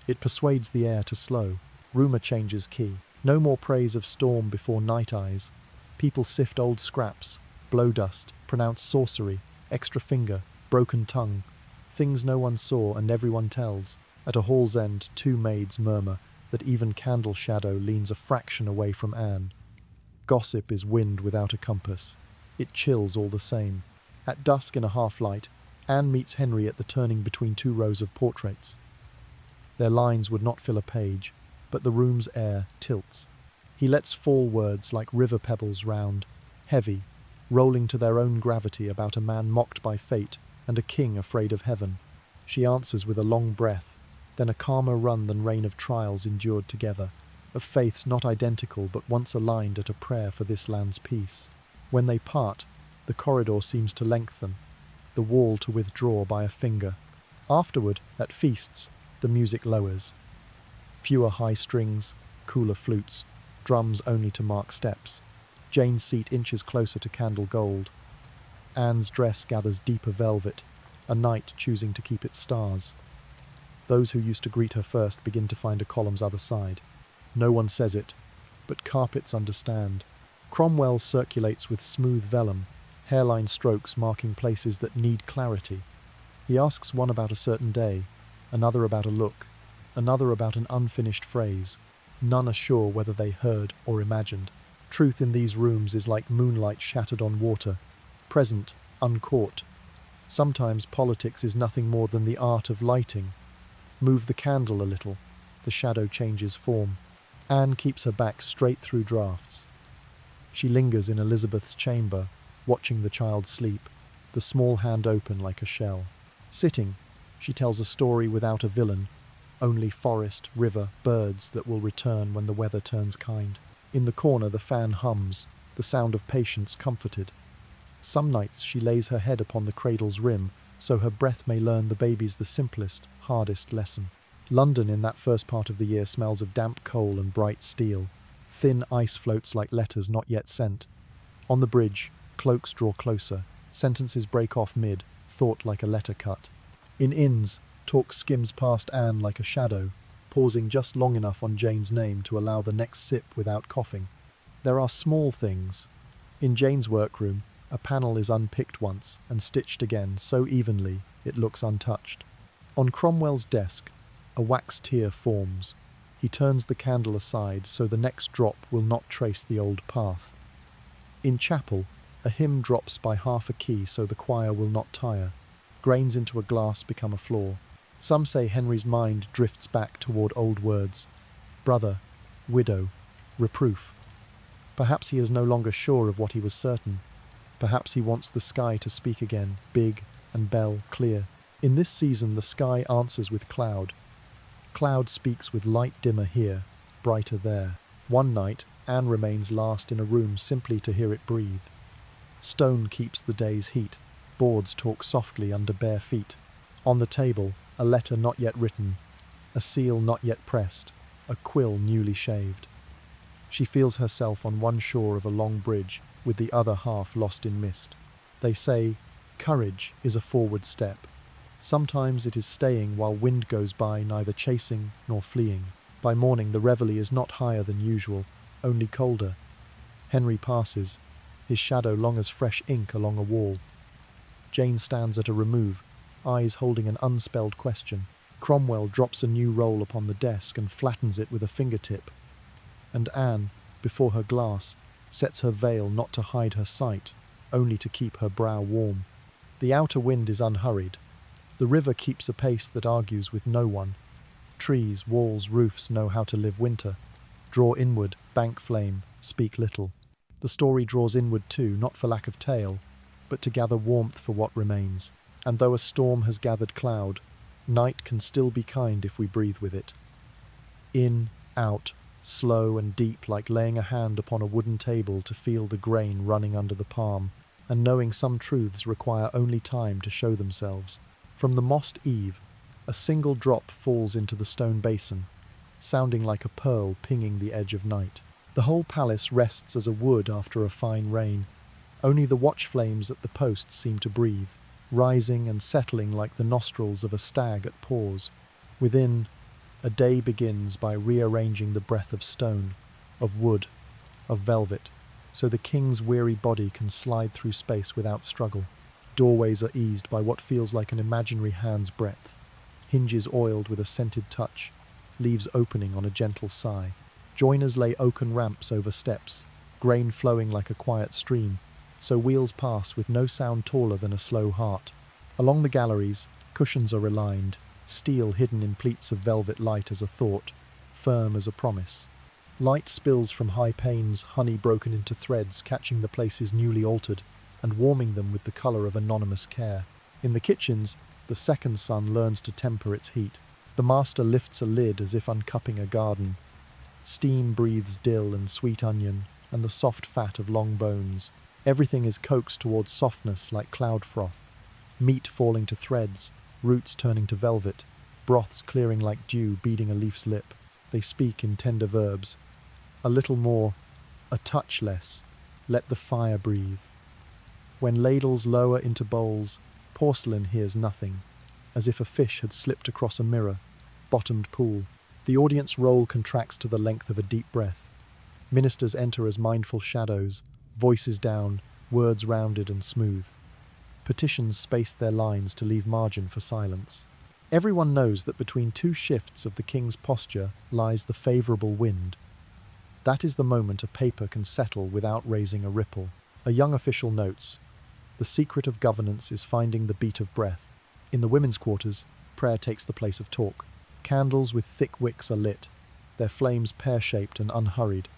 It persuades the air to slow. Rumour changes key. No more praise of storm before night eyes. People sift old scraps, blow dust, pronounce sorcery, extra finger, broken tongue, things no one saw and everyone tells. At a hall's end, 2 maids murmur that even candle shadow leans a fraction away from Anne. Gossip is wind without a compass. It chills all the same. At dusk in a half-light, Anne meets Henry at the turning between 2 rows of portraits. Their lines would not fill a page, but the room's air tilts. He lets fall words like river pebbles round, heavy, rolling to their own gravity about a man mocked by fate and a king afraid of heaven. She answers with a long breath, then a calmer run than reign of trials endured together, of faiths not identical but once aligned at a prayer for this land's peace. When they part, the corridor seems to lengthen, the wall to withdraw by a finger. Afterward, at feasts, the music lowers. Fewer high strings, cooler flutes, drums only to mark steps. Jane's seat inches closer to candle gold. Anne's dress gathers deeper velvet, a night choosing to keep its stars. Those who used to greet her first begin to find a column's other side. No one says it, but carpets understand. Cromwell circulates with smooth vellum, hairline strokes marking places that need clarity. He asks one about a certain day, another about a look, another about an unfinished phrase. None are sure whether they heard or imagined. Truth in these rooms is like moonlight shattered on water, present, uncaught. Sometimes politics is nothing more than the art of lighting. Move the candle a little, the shadow changes form. Anne keeps her back straight through drafts. She lingers in Elizabeth's chamber, watching the child sleep, the small hand open like a shell. Sitting, she tells a story without a villain, only forest, river, birds that will return when the weather turns kind. In the corner the fan hums, the sound of patience comforted. Some nights she lays her head upon the cradle's rim, so her breath may learn the baby's the simplest, hardest lesson. London in that first part of the year smells of damp coal and bright steel. Thin ice floats like letters not yet sent. On the bridge, cloaks draw closer, sentences break off mid, thought like a letter cut. In inns, talk skims past Anne like a shadow, pausing just long enough on Jane's name to allow the next sip without coughing. There are small things. In Jane's workroom, a panel is unpicked once and stitched again so evenly it looks untouched. On Cromwell's desk, a wax tear forms. He turns the candle aside so the next drop will not trace the old path. In chapel, a hymn drops by half a key so the choir will not tire. Grains into a glass become a flaw. Some say Henry's mind drifts back toward old words. Brother, widow, reproof. Perhaps he is no longer sure of what he was certain. Perhaps he wants the sky to speak again, big and bell clear. In this season the sky answers with cloud. Cloud speaks with light dimmer here, brighter there. One night, Anne remains last in a room simply to hear it breathe. Stone keeps the day's heat. Boards talk softly under bare feet. On the table, a letter not yet written, a seal not yet pressed, a quill newly shaved. She feels herself on one shore of a long bridge, with the other half lost in mist. They say, courage is a forward step. Sometimes it is staying while wind goes by, neither chasing nor fleeing. By morning the reveille is not higher than usual, only colder. Henry passes, his shadow long as fresh ink along a wall. Jane stands at a remove, eyes holding an unspelled question. Cromwell drops a new roll upon the desk and flattens it with a fingertip. And Anne, before her glass, sets her veil not to hide her sight, only to keep her brow warm. The outer wind is unhurried. The river keeps a pace that argues with no one. Trees, walls, roofs know how to live winter. Draw inward, bank flame, speak little. The story draws inward too, not for lack of tale, but to gather warmth for what remains. And though a storm has gathered cloud, night can still be kind if we breathe with it. In, out, slow and deep, like laying a hand upon a wooden table to feel the grain running under the palm, and knowing some truths require only time to show themselves. From the mossed eave, a single drop falls into the stone basin, sounding like a pearl pinging the edge of night. The whole palace rests as a wood after a fine rain. Only the watch flames at the posts seem to breathe, rising and settling like the nostrils of a stag at pause. Within, a day begins by rearranging the breath of stone, of wood, of velvet, so the king's weary body can slide through space without struggle. Doorways are eased by what feels like an imaginary hand's breadth. Hinges oiled with a scented touch, leaves opening on a gentle sigh. Joiners lay oaken ramps over steps, grain flowing like a quiet stream, so wheels pass with no sound taller than a slow heart. Along the galleries, cushions are relined, steel hidden in pleats of velvet light as a thought, firm as a promise. Light spills from high panes, honey broken into threads, catching the places newly altered, and warming them with the colour of anonymous care. In the kitchens, the second sun learns to temper its heat. The master lifts a lid as if uncupping a garden. Steam breathes dill and sweet onion, and the soft fat of long bones. Everything is coaxed towards softness like cloud froth. Meat falling to threads, roots turning to velvet, broths clearing like dew beading a leaf's lip. They speak in tender verbs. A little more, a touch less. Let the fire breathe. When ladles lower into bowls, porcelain hears nothing, as if a fish had slipped across a mirror, bottomed pool. The audience roll contracts to the length of a deep breath. Ministers enter as mindful shadows, voices down, words rounded and smooth. Petitions space their lines to leave margin for silence. Everyone knows that between two shifts of the king's posture lies the favourable wind. That is the moment a paper can settle without raising a ripple. A young official notes, the secret of governance is finding the beat of breath. In the women's quarters, prayer takes the place of talk. Candles with thick wicks are lit, their flames pear-shaped and unhurried.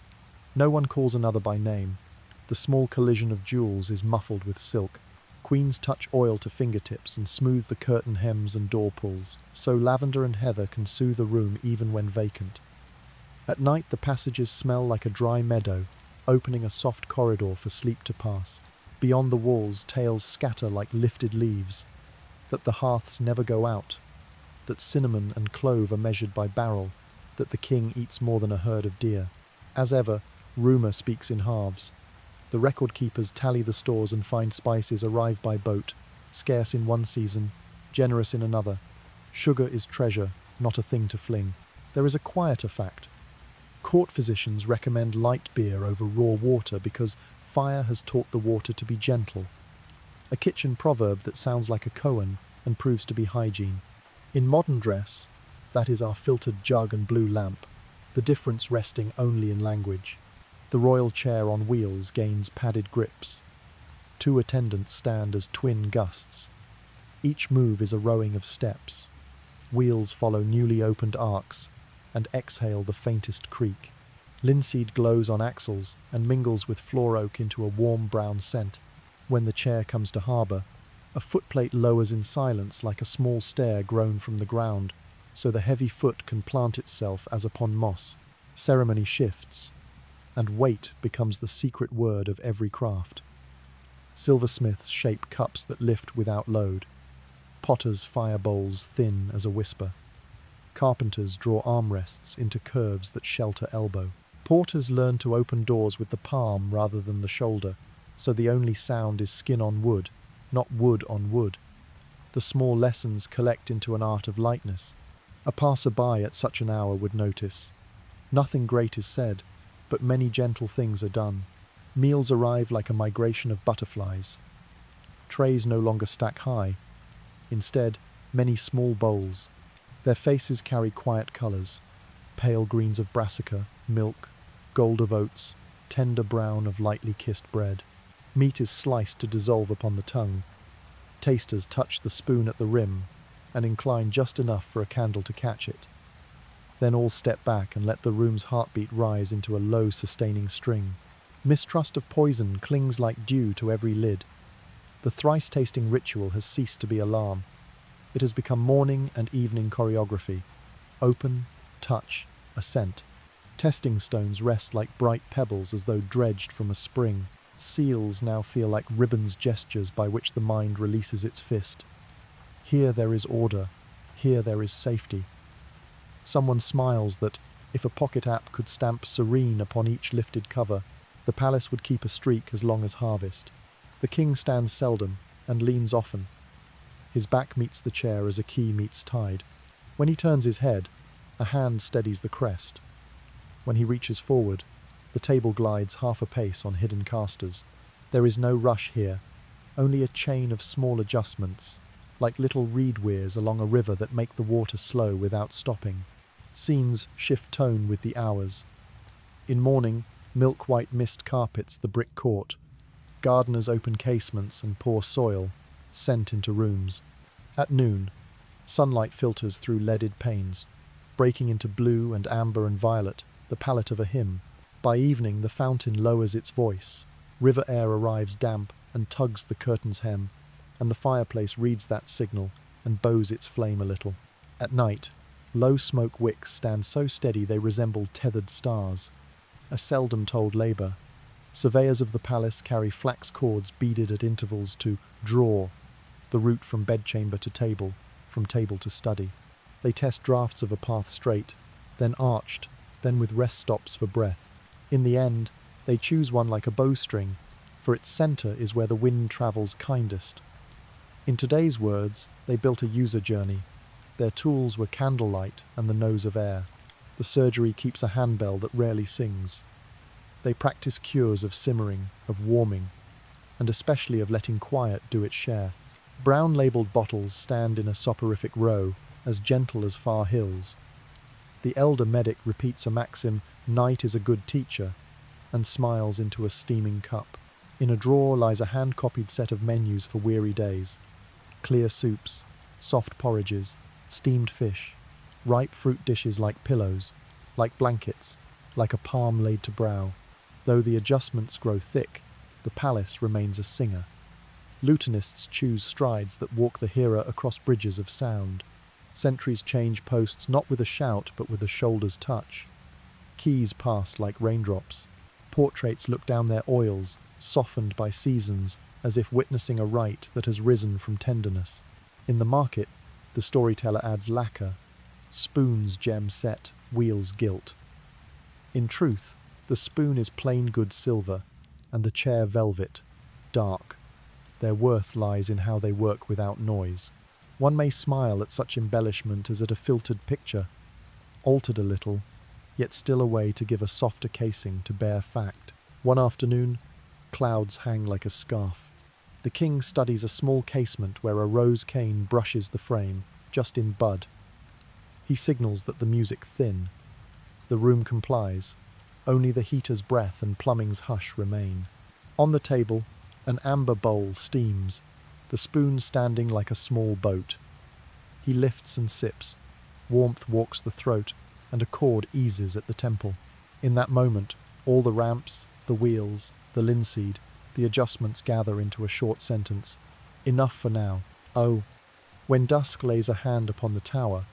No one calls another by name. The small collision of jewels is muffled with silk. Queens touch oil to fingertips and smooth the curtain hems and door pulls, so lavender and heather can soothe a room even when vacant. At night the passages smell like a dry meadow, opening a soft corridor for sleep to pass. Beyond the walls, tales scatter like lifted leaves, that the hearths never go out, that cinnamon and clove are measured by barrel, that the king eats more than a herd of deer. As ever, rumour speaks in halves. The record keepers tally the stores and find spices arrive by boat, scarce in one season, generous in another. Sugar is treasure, not a thing to fling. There is a quieter fact. Court physicians recommend light beer over raw water because fire has taught the water to be gentle. A kitchen proverb that sounds like a koan and proves to be hygiene. In modern dress, that is our filtered jug and blue lamp, the difference resting only in language. The royal chair on wheels gains padded grips. 2 attendants stand as twin gusts. Each move is a rowing of steps. Wheels follow newly opened arcs and exhale the faintest creak. Linseed glows on axles and mingles with floor oak into a warm brown scent. When the chair comes to harbour, a footplate lowers in silence like a small stair grown from the ground, so the heavy foot can plant itself as upon moss. Ceremony shifts, and weight becomes the secret word of every craft. Silversmiths shape cups that lift without load. Potters fire bowls thin as a whisper. Carpenters draw armrests into curves that shelter elbow. Porters learn to open doors with the palm rather than the shoulder, so the only sound is skin on wood, not wood on wood. The small lessons collect into an art of lightness. A passer-by at such an hour would notice. Nothing great is said, but many gentle things are done. Meals arrive like a migration of butterflies. Trays no longer stack high. Instead, many small bowls. Their faces carry quiet colours, pale greens of brassica, milk, gold of oats, tender brown of lightly kissed bread. Meat is sliced to dissolve upon the tongue. Tasters touch the spoon at the rim and incline just enough for a candle to catch it. Then all step back and let the room's heartbeat rise into a low, sustaining string. Mistrust of poison clings like dew to every lid. The thrice-tasting ritual has ceased to be alarm. It has become morning and evening choreography. Open, touch, ascent. Testing stones rest like bright pebbles as though dredged from a spring. Seals now feel like ribbons gestures by which the mind releases its fist. Here there is order. Here there is safety. Someone smiles that, if a pocket app could stamp serene upon each lifted cover, the palace would keep a streak as long as harvest. The king stands seldom and leans often. His back meets the chair as a key meets tide. When he turns his head, a hand steadies the crest. When he reaches forward, the table glides half a pace on hidden casters. There is no rush here, only a chain of small adjustments, like little reed weirs along a river that make the water slow without stopping. Scenes shift tone with the hours. In morning, milk-white mist carpets the brick court. Gardeners open casements and pour soil, scent into rooms. At noon, sunlight filters through leaded panes, breaking into blue and amber and violet, the palette of a hymn. By evening, the fountain lowers its voice. River air arrives damp and tugs the curtain's hem, and the fireplace reads that signal and bows its flame a little. At night, low smoke wicks stand so steady they resemble tethered stars. A seldom told labour. Surveyors of the palace carry flax cords beaded at intervals to draw the route from bedchamber to table, from table to study. They test drafts of a path straight, then arched, then with rest stops for breath. In the end, they choose one like a bowstring, for its centre is where the wind travels kindest. In today's words, they built a user journey. Their tools were candlelight and the nose of air. The surgery keeps a handbell that rarely sings. They practice cures of simmering, of warming, and especially of letting quiet do its share. Brown-labelled bottles stand in a soporific row, as gentle as far hills. The elder medic repeats a maxim, "Night is a good teacher," and smiles into a steaming cup. In a drawer lies a hand-copied set of menus for weary days. Clear soups, soft porridges, steamed fish, ripe fruit dishes like pillows, like blankets, like a palm laid to brow. Though the adjustments grow thick, the palace remains a singer. Lutanists choose strides that walk the hearer across bridges of sound. Sentries change posts not with a shout but with a shoulder's touch. Keys pass like raindrops. Portraits look down their oils, softened by seasons, as if witnessing a rite that has risen from tenderness. In the market, the storyteller adds lacquer, spoons gem set, wheels gilt. In truth, the spoon is plain good silver, and the chair velvet, dark. Their worth lies in how they work without noise. One may smile at such embellishment as at a filtered picture, altered a little, yet still a way to give a softer casing to bare fact. One afternoon, clouds hang like a scarf. The king studies a small casement where a rose cane brushes the frame, just in bud. He signals that the music thin. The room complies. Only the heater's breath and plumbing's hush remain. On the table, an amber bowl steams, the spoon standing like a small boat. He lifts and sips. Warmth walks the throat, and a chord eases at the temple. In that moment, all the ramps, the wheels, the linseed, the adjustments gather into a short sentence. Enough for now. Oh, when dusk lays a hand upon the tower,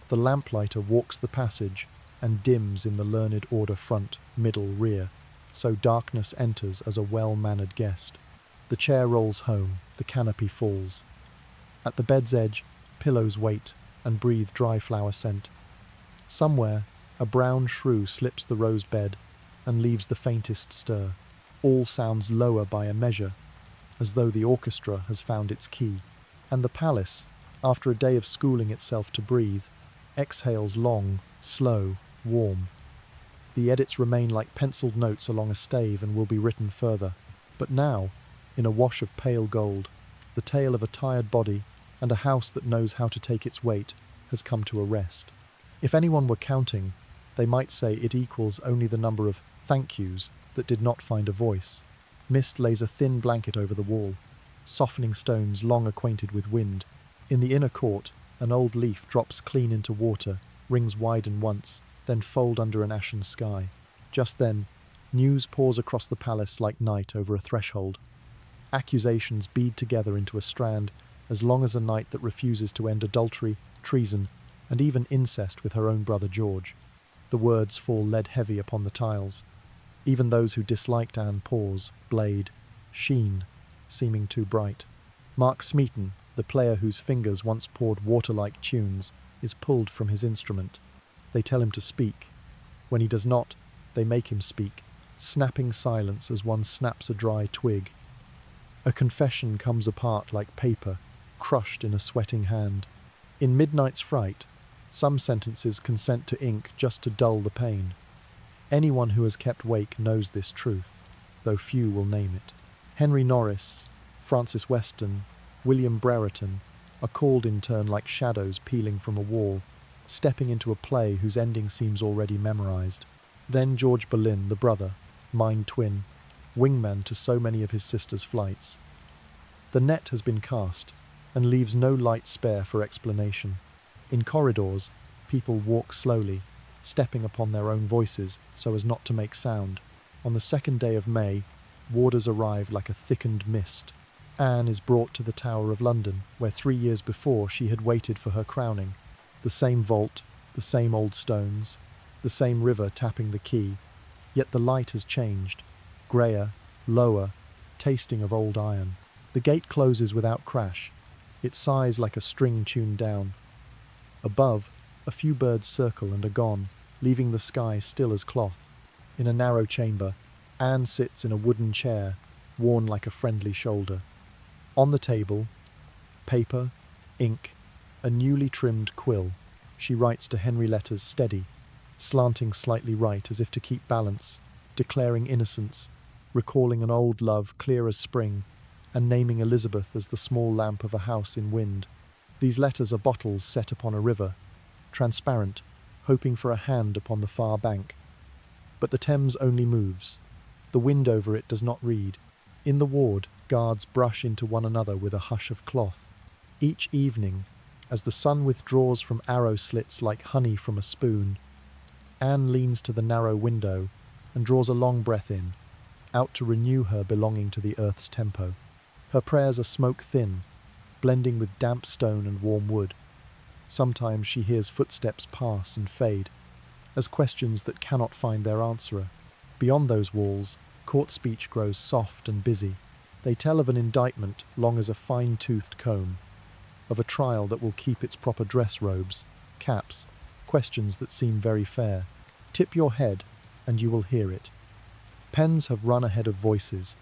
the lamplighter walks the passage and dims in the learned order front, middle, rear, so darkness enters as a well-mannered guest. The chair rolls home, the canopy falls. At the bed's edge, pillows wait and breathe dry flower scent. Somewhere, a brown shrew slips the rose bed and leaves the faintest stir. All sounds lower by a measure, as though the orchestra has found its key. And the palace, after a day of schooling itself to breathe, exhales long, slow, warm. The edits remain like penciled notes along a stave and will be written further. But now, in a wash of pale gold, the tale of a tired body and a house that knows how to take its weight has come to a rest. If anyone were counting, they might say it equals only the number of thank yous that did not find a voice. Mist lays a thin blanket over the wall, softening stones long acquainted with wind. In the inner court, an old leaf drops clean into water, rings widen once, then fold under an ashen sky. Just then, news pours across the palace like night over a threshold. Accusations bead together into a strand, as long as a night that refuses to end adultery, treason, and even incest with her own brother George. The words fall lead-heavy upon the tiles. Even those who disliked Anne pause, blade, sheen, seeming too bright. Mark Smeaton, the player whose fingers once poured water-like tunes, is pulled from his instrument. They tell him to speak. When he does not, they make him speak, snapping silence as one snaps a dry twig. A confession comes apart like paper, crushed in a sweating hand. In Midnight's Fright, some sentences consent to ink just to dull the pain. Anyone who has kept wake knows this truth, though few will name it. Henry Norris, Francis Weston, William Brereton are called in turn like shadows peeling from a wall, stepping into a play whose ending seems already memorized. Then George Boleyn, the brother, mind twin, wingman to so many of his sister's flights. The net has been cast, and leaves no light spare for explanation. In corridors, people walk slowly, stepping upon their own voices so as not to make sound. On the 2nd day of May, warders arrive like a thickened mist. Anne is brought to the Tower of London, where 3 years before she had waited for her crowning. The same vault, the same old stones, the same river tapping the quay, yet the light has changed, greyer, lower, tasting of old iron. The gate closes without crash. It sighs like a string tuned down. Above, a few birds circle and are gone, leaving the sky still as cloth. In a narrow chamber, Anne sits in a wooden chair, worn like a friendly shoulder. On the table, paper, ink, a newly trimmed quill. She writes to Henry letters steady, slanting slightly right as if to keep balance, declaring innocence, recalling an old love clear as spring, and naming Elizabeth as the small lamp of a house in wind. These letters are bottles set upon a river, transparent, hoping for a hand upon the far bank. But the Thames only moves. The wind over it does not read. In the ward, guards brush into one another with a hush of cloth. Each evening, as the sun withdraws from arrow slits like honey from a spoon, Anne leans to the narrow window and draws a long breath in, out to renew her belonging to the earth's tempo. Her prayers are smoke-thin, blending with damp stone and warm wood. Sometimes she hears footsteps pass and fade, as questions that cannot find their answerer. Beyond those walls, court speech grows soft and busy. They tell of an indictment long as a fine-toothed comb, of a trial that will keep its proper dress robes, caps, questions that seem very fair. Tip your head, and you will hear it. Pens have run ahead of voices.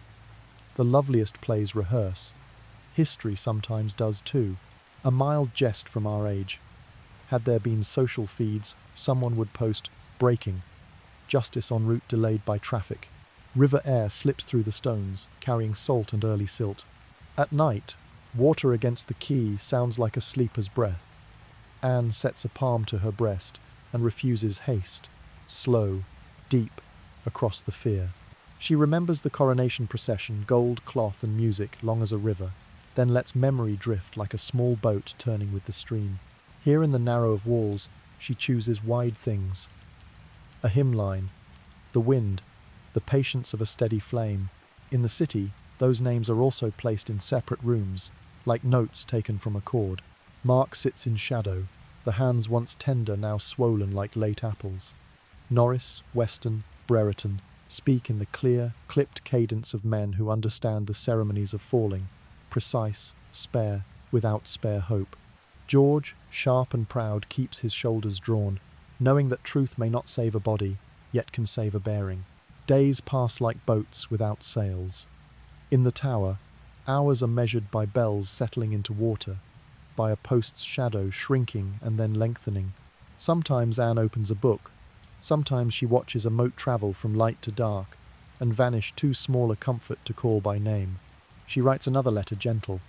The loveliest plays rehearse. History sometimes does too. A mild jest from our age. Had there been social feeds, someone would post, "Breaking. Justice en route delayed by traffic. River air slips through the stones, carrying salt and early silt. At night, water against the quay sounds like a sleeper's breath. Anne sets a palm to her breast and refuses haste, slow, deep, across the fear. She remembers the coronation procession, gold cloth and music, long as a river, then lets memory drift like a small boat turning with the stream. Here in the narrow of walls, she chooses wide things. A hymn line, the wind, the patience of a steady flame. In the city, those names are also placed in separate rooms, like notes taken from a chord. Mark sits in shadow, the hands once tender now swollen like late apples. Norris, Weston, Brereton speak in the clear, clipped cadence of men who understand the ceremonies of falling, precise, spare, without spare hope. George, sharp and proud, keeps his shoulders drawn, knowing that truth may not save a body, yet can save a bearing. Days pass like boats without sails. In the tower, hours are measured by bells settling into water, by a post's shadow shrinking and then lengthening. Sometimes Anne opens a book. Sometimes she watches a moat travel from light to dark and vanish too small a comfort to call by name. She writes another letter gentle,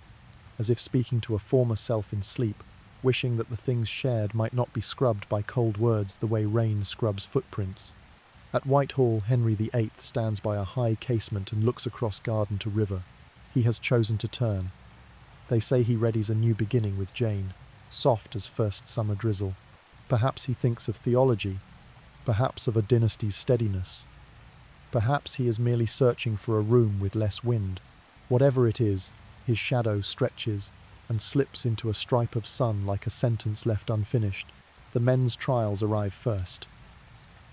as if speaking to a former self in sleep, wishing that the things shared might not be scrubbed by cold words the way rain scrubs footprints. At Whitehall, Henry VIII stands by a high casement and looks across garden to river. He has chosen to turn. They say he readies a new beginning with Jane, soft as first summer drizzle. Perhaps he thinks of theology, perhaps of a dynasty's steadiness. Perhaps he is merely searching for a room with less wind. Whatever it is, his shadow stretches and slips into a stripe of sun like a sentence left unfinished. The men's trials arrive first.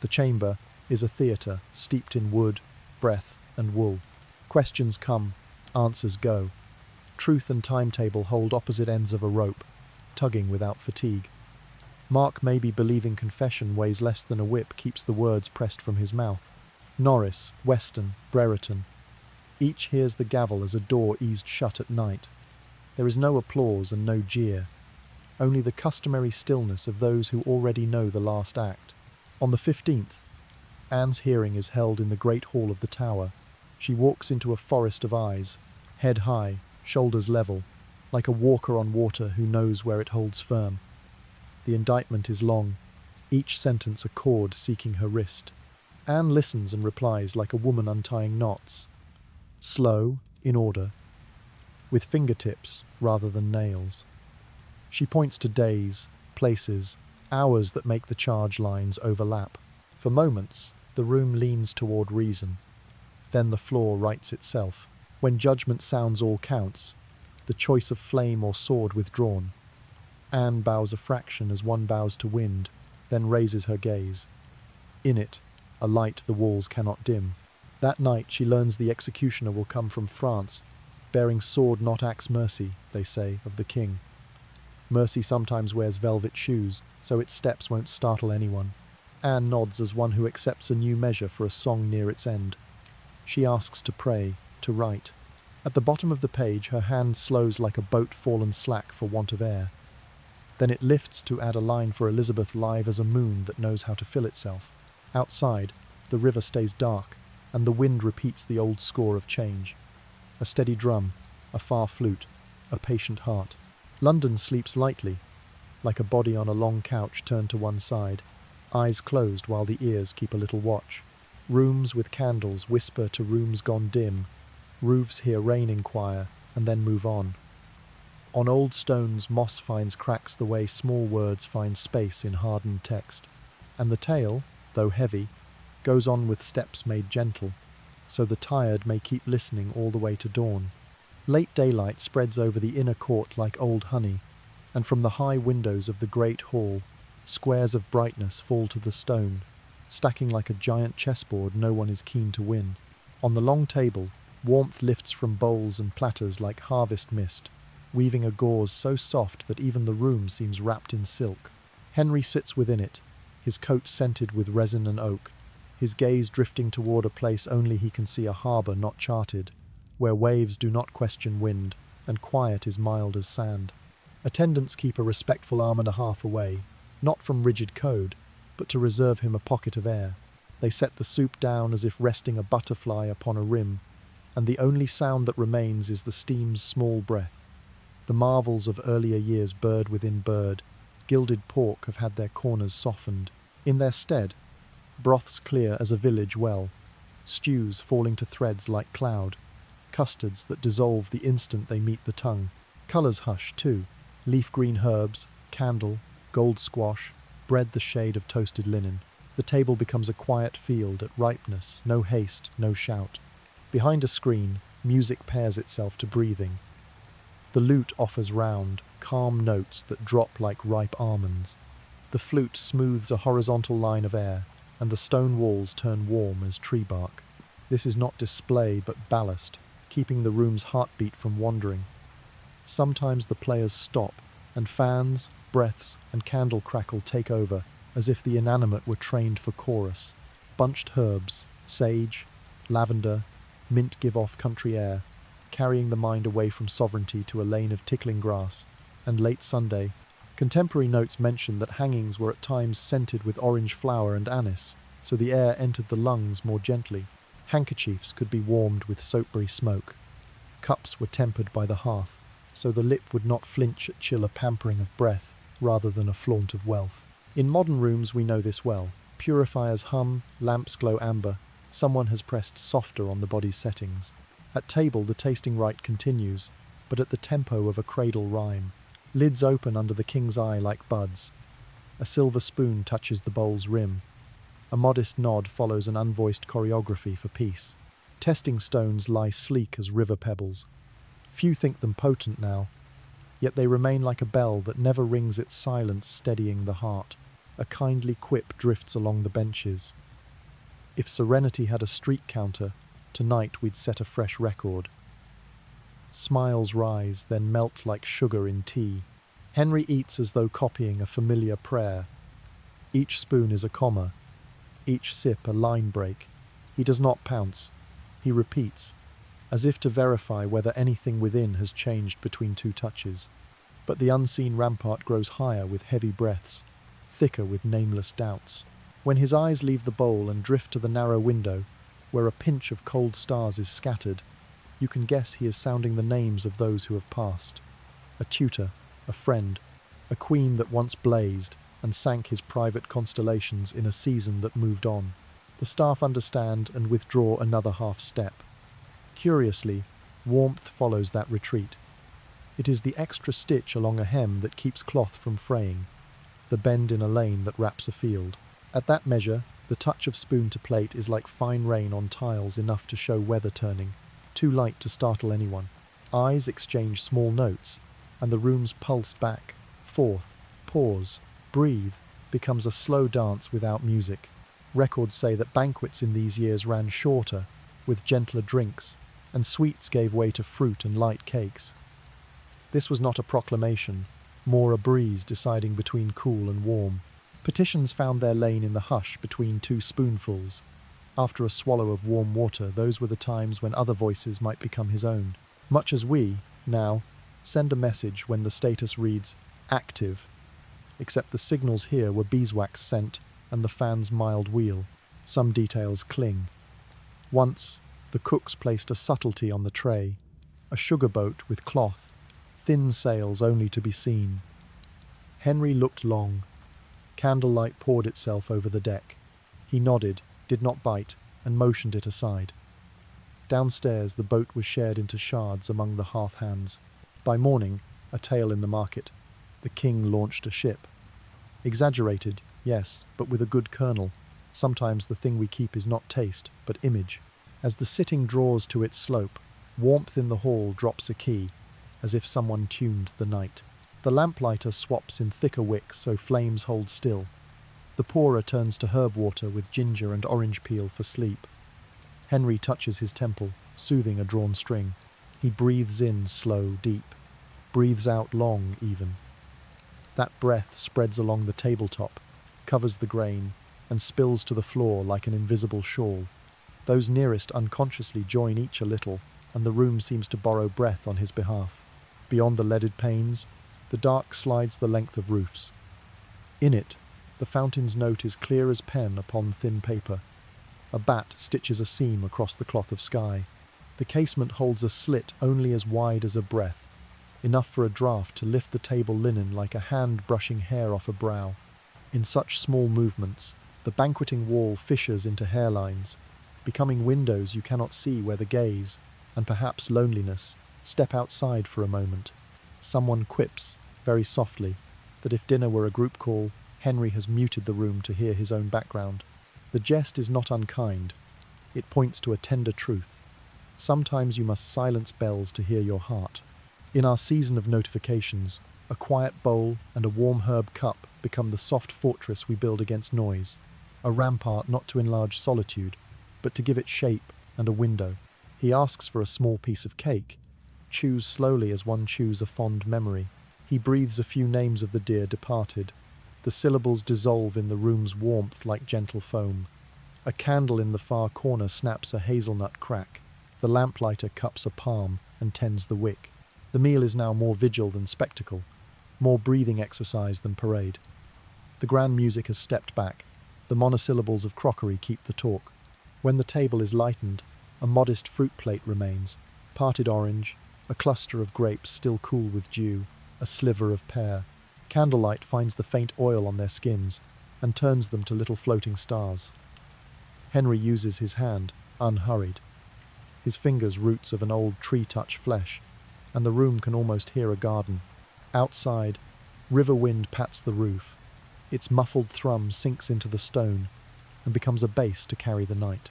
The chamber is a theatre steeped in wood, breath, and wool. Questions come, answers go. Truth and timetable hold opposite ends of a rope, tugging without fatigue. Mark, maybe believing confession weighs less than a whip, keeps the words pressed from his mouth. Norris, Weston, Brereton. Each hears the gavel as a door eased shut at night. There is no applause and no jeer, only the customary stillness of those who already know the last act. On the 15th, Anne's hearing is held in the great hall of the tower. She walks into a forest of eyes, head high, shoulders level, like a walker on water who knows where it holds firm. The indictment is long, each sentence a cord seeking her wrist. Anne listens and replies like a woman untying knots. Slow, in order, with fingertips rather than nails. She points to days, places, hours that make the charge lines overlap. For moments, the room leans toward reason. Then the floor rights itself. When judgment sounds all counts, the choice of flame or sword withdrawn. Anne bows a fraction as one bows to wind, then raises her gaze. In it, a light the walls cannot dim. That night she learns the executioner will come from France, bearing sword not axe mercy, they say, of the king. Mercy sometimes wears velvet shoes, so its steps won't startle anyone. Anne nods as one who accepts a new measure for a song near its end. She asks to pray, to write. At the bottom of the page her hand slows like a boat fallen slack for want of air. Then it lifts to add a line for Elizabeth, live as a moon that knows how to fill itself. Outside, the river stays dark, and the wind repeats the old score of change. A steady drum, a far flute, a patient heart. London sleeps lightly, like a body on a long couch turned to one side, eyes closed while the ears keep a little watch. Rooms with candles whisper to rooms gone dim. Roofs hear rain inquire, and then move on. On old stones moss finds cracks the way small words find space in hardened text. And the tale, though heavy, goes on with steps made gentle, so the tired may keep listening all the way to dawn. Late daylight spreads over the inner court like old honey, and from the high windows of the great hall, squares of brightness fall to the stone. stacking like a giant chessboard no one is keen to win. On the long table, warmth lifts from bowls and platters like harvest mist, weaving a gauze so soft that even the room seems wrapped in silk. Henry sits within it, his coat scented with resin and oak, his gaze drifting toward a place only he can see, a harbour not charted, where waves do not question wind, and quiet is mild as sand. Attendants keep a respectful arm and a half away, not from rigid code, but to reserve him a pocket of air. They set the soup down as if resting a butterfly upon a rim, and the only sound that remains is the steam's small breath. The marvels of earlier years, bird within bird, gilded pork have had their corners softened. In their stead, broths clear as a village well, stews falling to threads like cloud, custards that dissolve the instant they meet the tongue. Colours hush too, leaf green herbs, candle, gold squash, bread the shade of toasted linen. The table becomes a quiet field at ripeness, no haste, no shout. Behind a screen, music pairs itself to breathing. The lute offers round, calm notes that drop like ripe almonds. The flute smooths a horizontal line of air, and the stone walls turn warm as tree bark. This is not display but ballast, keeping the room's heartbeat from wandering. Sometimes the players stop, and fans, breaths, and candle crackle take over, as if the inanimate were trained for chorus. Bunched herbs, sage, lavender, mint give off country air, carrying the mind away from sovereignty to a lane of tickling grass. And late Sunday, contemporary notes mention that hangings were at times scented with orange flower and anise, so the air entered the lungs more gently. Handkerchiefs could be warmed with soapberry smoke. Cups were tempered by the hearth, so the lip would not flinch at chill, a pampering of breath rather than a flaunt of wealth. In modern rooms we know this well. Purifiers hum, lamps glow amber. Someone has pressed softer on the body's settings. At table the tasting rite continues, but at the tempo of a cradle rhyme. Lids open under the king's eye like buds. A silver spoon touches the bowl's rim. A modest nod follows an unvoiced choreography for peace. Testing stones lie sleek as river pebbles. Few think them potent now, yet they remain like a bell that never rings its silence, steadying the heart. A kindly quip drifts along the benches. If serenity had a street counter, tonight we'd set a fresh record. Smiles rise, then melt like sugar in tea. Henry eats as though copying a familiar prayer. Each spoon is a comma, each sip a line break. He does not pounce. He repeats, as if to verify whether anything within has changed between two touches. But the unseen rampart grows higher with heavy breaths, thicker with nameless doubts. When his eyes leave the bowl and drift to the narrow window, where a pinch of cold stars is scattered, you can guess he is sounding the names of those who have passed. A tutor, a friend, a queen that once blazed and sank his private constellations in a season that moved on. The staff understand and withdraw another half step. Curiously, warmth follows that retreat. It is the extra stitch along a hem that keeps cloth from fraying, the bend in a lane that wraps a field. At that measure, the touch of spoon to plate is like fine rain on tiles, enough to show weather turning, too light to startle anyone. Eyes exchange small notes, and the room's pulse back, forth, pause, breathe, becomes a slow dance without music. Records say that banquets in these years ran shorter, with gentler drinks, and sweets gave way to fruit and light cakes. This was not a proclamation, more a breeze deciding between cool and warm. Petitions found their lane in the hush between two spoonfuls. After a swallow of warm water, those were the times when other voices might become his own. Much as we, now, send a message when the status reads active, except the signals here were beeswax scent and the fan's mild wheel. Some details cling. Once, the cooks placed a subtlety on the tray, a sugar boat with cloth, thin sails only to be seen. Henry looked long. Candlelight poured itself over the deck. He nodded, did not bite, and motioned it aside. Downstairs, the boat was shared into shards among the hearth hands. By morning, a tale in the market. The king launched a ship. Exaggerated, yes, but with a good kernel. Sometimes the thing we keep is not taste, but image. As the sitting draws to its slope, warmth in the hall drops a key, as if someone tuned the night. The lamplighter swaps in thicker wicks so flames hold still. The pourer turns to herb water with ginger and orange peel for sleep. Henry touches his temple, soothing a drawn string. He breathes in slow, deep, breathes out long, even. That breath spreads along the tabletop, covers the grain, and spills to the floor like an invisible shawl. Those nearest unconsciously join each a little, and the room seems to borrow breath on his behalf. Beyond the leaded panes, the dark slides the length of roofs. In it, the fountain's note is clear as pen upon thin paper. A bat stitches a seam across the cloth of sky. The casement holds a slit only as wide as a breath, enough for a draught to lift the table linen like a hand brushing hair off a brow. In such small movements, the banqueting wall fissures into hairlines, becoming windows you cannot see where the gaze, and perhaps loneliness, step outside for a moment. Someone quips, very softly, that if dinner were a group call, Henry has muted the room to hear his own background. The jest is not unkind. It points to a tender truth. Sometimes you must silence bells to hear your heart. In our season of notifications, a quiet bowl and a warm herb cup become the soft fortress we build against noise, a rampart not to enlarge solitude, but to give it shape and a window. He asks for a small piece of cake, chews slowly as one chews a fond memory. He breathes a few names of the dear departed. The syllables dissolve in the room's warmth like gentle foam. A candle in the far corner snaps a hazelnut crack. The lamplighter cups a palm and tends the wick. The meal is now more vigil than spectacle, more breathing exercise than parade. The grand music has stepped back. The monosyllables of crockery keep the talk. When the table is lightened, a modest fruit plate remains, parted orange, a cluster of grapes still cool with dew, a sliver of pear. Candlelight finds the faint oil on their skins and turns them to little floating stars. Henry uses his hand, unhurried. His fingers roots of an old tree-touch flesh, and the room can almost hear a garden. Outside, river wind pats the roof. Its muffled thrum sinks into the stone and becomes a bass to carry the night.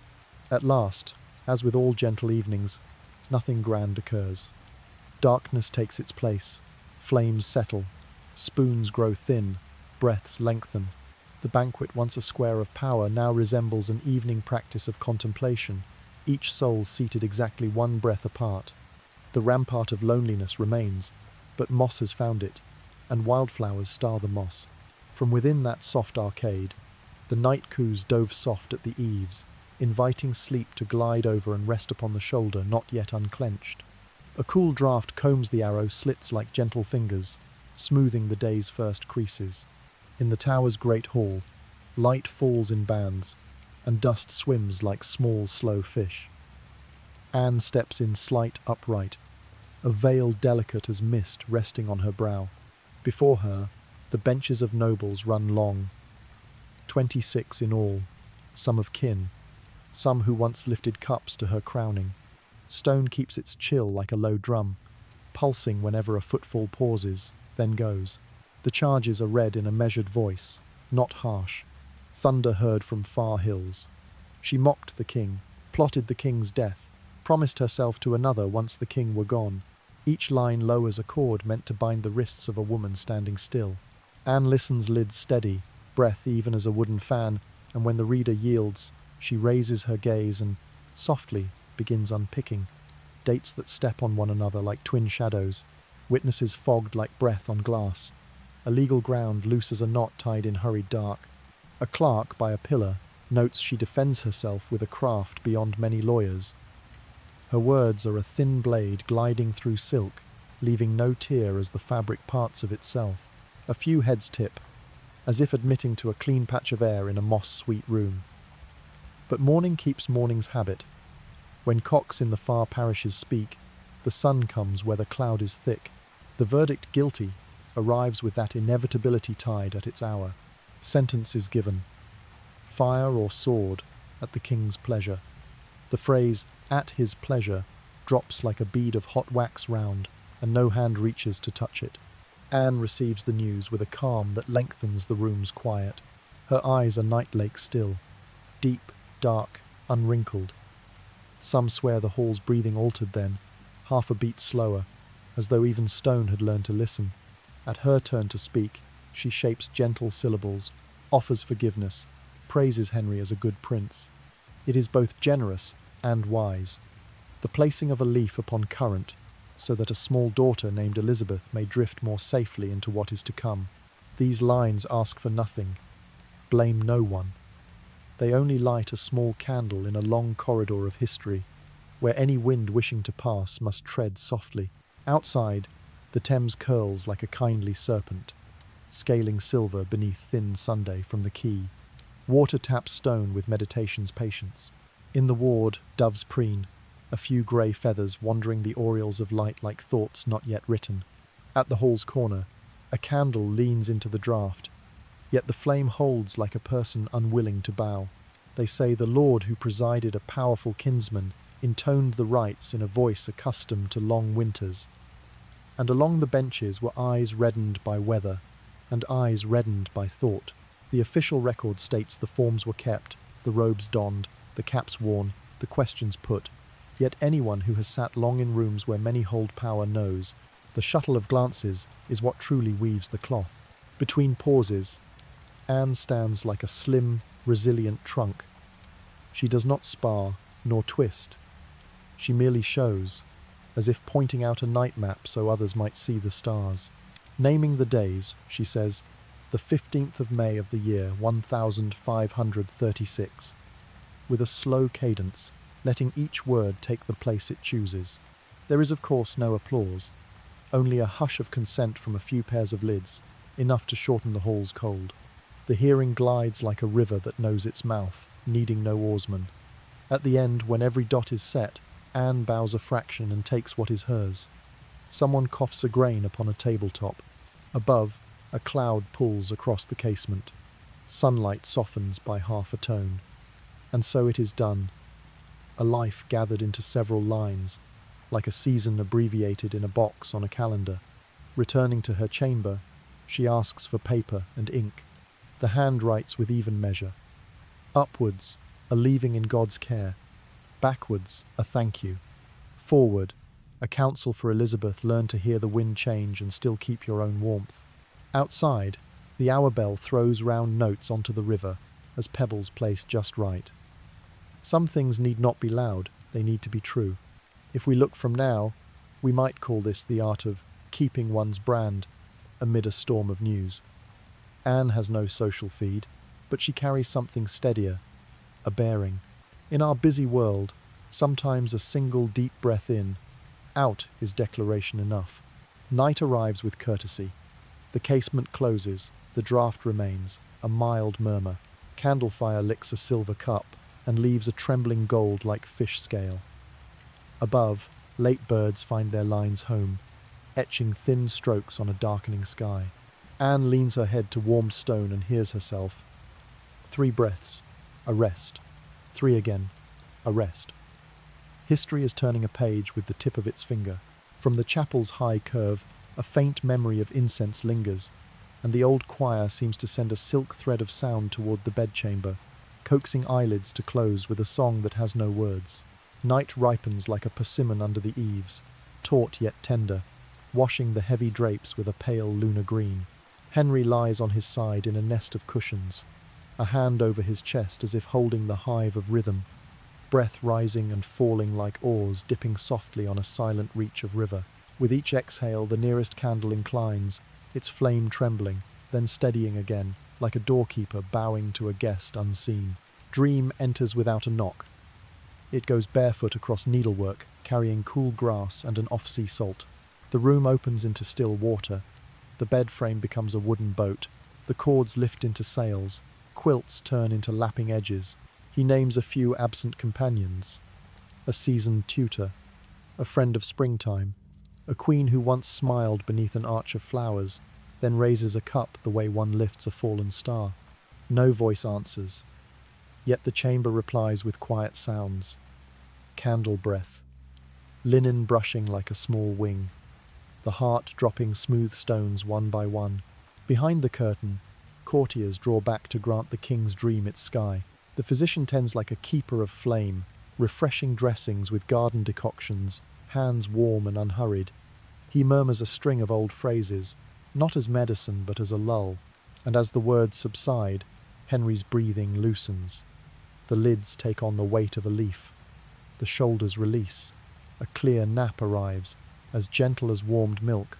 At last, as with all gentle evenings, nothing grand occurs. Darkness takes its place, flames settle, spoons grow thin, breaths lengthen. The banquet, once a square of power, now resembles an evening practice of contemplation, each soul seated exactly one breath apart. The rampart of loneliness remains, but moss has found it, and wildflowers star the moss. From within that soft arcade, the night coos dove soft at the eaves, inviting sleep to glide over and rest upon the shoulder not yet unclenched. A cool draught combs the arrow slits like gentle fingers, smoothing the day's first creases. In the tower's great hall, light falls in bands, and dust swims like small, slow fish. Anne steps in slight upright, a veil delicate as mist resting on her brow. Before her, the benches of nobles run long, 26 in all, some of kin, some who once lifted cups to her crowning. Stone keeps its chill like a low drum, pulsing whenever a footfall pauses, then goes. The charges are read in a measured voice, not harsh, thunder heard from far hills. She mocked the king, plotted the king's death, promised herself to another once the king were gone. Each line lowers a cord meant to bind the wrists of a woman standing still. Anne listens, lids steady, breath even as a wooden fan, and when the reader yields, she raises her gaze and, softly, begins unpicking. Dates that step on one another like twin shadows, witnesses fogged like breath on glass. A legal ground loose as a knot tied in hurried dark. A clerk by a pillar notes she defends herself with a craft beyond many lawyers. Her words are a thin blade gliding through silk, leaving no tear as the fabric parts of itself. A few heads tip, as if admitting to a clean patch of air in a moss-sweet room. But morning keeps morning's habit. When cocks in the far parishes speak, the sun comes where the cloud is thick. The verdict guilty arrives with that inevitability tied at its hour. Sentence is given. Fire or sword, at the king's pleasure. The phrase, at his pleasure, drops like a bead of hot wax round, and no hand reaches to touch it. Anne receives the news with a calm that lengthens the room's quiet. Her eyes are night-lake still, deep, dark, unwrinkled. Some swear the hall's breathing altered then, half a beat slower, as though even stone had learned to listen. At her turn to speak, she shapes gentle syllables, offers forgiveness, praises Henry as a good prince. It is both generous and wise. The placing of a leaf upon current, so that a small daughter named Elizabeth may drift more safely into what is to come. These lines ask for nothing, blame no one. They only light a small candle in a long corridor of history, where any wind wishing to pass must tread softly. Outside, the Thames curls like a kindly serpent, scaling silver beneath thin Sunday from the quay. Water taps stone with meditation's patience. In the ward, doves preen, a few grey feathers wandering the aureoles of light like thoughts not yet written. At the hall's corner, a candle leans into the draught, yet the flame holds like a person unwilling to bow. They say the Lord who presided a powerful kinsman intoned the rites in a voice accustomed to long winters. And along the benches were eyes reddened by weather, and eyes reddened by thought. The official record states the forms were kept, the robes donned, the caps worn, the questions put. Yet anyone who has sat long in rooms where many hold power knows the shuttle of glances is what truly weaves the cloth. Between pauses, Anne stands like a slim, resilient trunk. She does not spar, nor twist. She merely shows, as if pointing out a night map so others might see the stars. Naming the days, she says, the 15th of May of the year 1536, with a slow cadence, letting each word take the place it chooses. There is of course no applause, only a hush of consent from a few pairs of lids, enough to shorten the hall's cold. The hearing glides like a river that knows its mouth, needing no oarsman. At the end, when every dot is set, Anne bows a fraction and takes what is hers. Someone coughs a grain upon a tabletop. Above, a cloud pulls across the casement. Sunlight softens by half a tone. And so it is done. A life gathered into several lines, like a season abbreviated in a box on a calendar. Returning to her chamber, she asks for paper and ink. The hand writes with even measure. Upwards, a leaving in God's care. Backwards, a thank you. Forward, a counsel for Elizabeth, learn to hear the wind change and still keep your own warmth. Outside, the hour bell throws round notes onto the river, as pebbles placed just right. Some things need not be loud, they need to be true. If we look from now, we might call this the art of keeping one's brand amid a storm of news. Anne has no social feed, but she carries something steadier, a bearing. In our busy world, sometimes a single deep breath in, out is declaration enough. Night arrives with courtesy. The casement closes, the draught remains, a mild murmur. Candlefire licks a silver cup and leaves a trembling gold like fish scale. Above, late birds find their lines home, etching thin strokes on a darkening sky. Anne leans her head to warmed stone and hears herself. 3 breaths, a rest. 3 again, a rest. History is turning a page with the tip of its finger. From the chapel's high curve, a faint memory of incense lingers, and the old choir seems to send a silk thread of sound toward the bedchamber, coaxing eyelids to close with a song that has no words. Night ripens like a persimmon under the eaves, taut yet tender, washing the heavy drapes with a pale lunar green. Henry lies on his side in a nest of cushions, a hand over his chest as if holding the hive of rhythm, breath rising and falling like oars dipping softly on a silent reach of river. With each exhale, the nearest candle inclines, its flame trembling, then steadying again, like a doorkeeper bowing to a guest unseen. Dream enters without a knock. It goes barefoot across needlework, carrying cool grass and an off-sea salt. The room opens into still water. The bed frame becomes a wooden boat. The cords lift into sails. Quilts turn into lapping edges. He names a few absent companions. A seasoned tutor. A friend of springtime. A queen who once smiled beneath an arch of flowers, then raises a cup the way one lifts a fallen star. No voice answers. Yet the chamber replies with quiet sounds. Candle breath. Linen brushing like a small wing. The heart dropping smooth stones one by one. Behind the curtain, courtiers draw back to grant the king's dream its sky. The physician tends like a keeper of flame, refreshing dressings with garden decoctions, hands warm and unhurried. He murmurs a string of old phrases, not as medicine but as a lull, and as the words subside, Henry's breathing loosens. The lids take on the weight of a leaf. The shoulders release. A clear nap arrives, as gentle as warmed milk,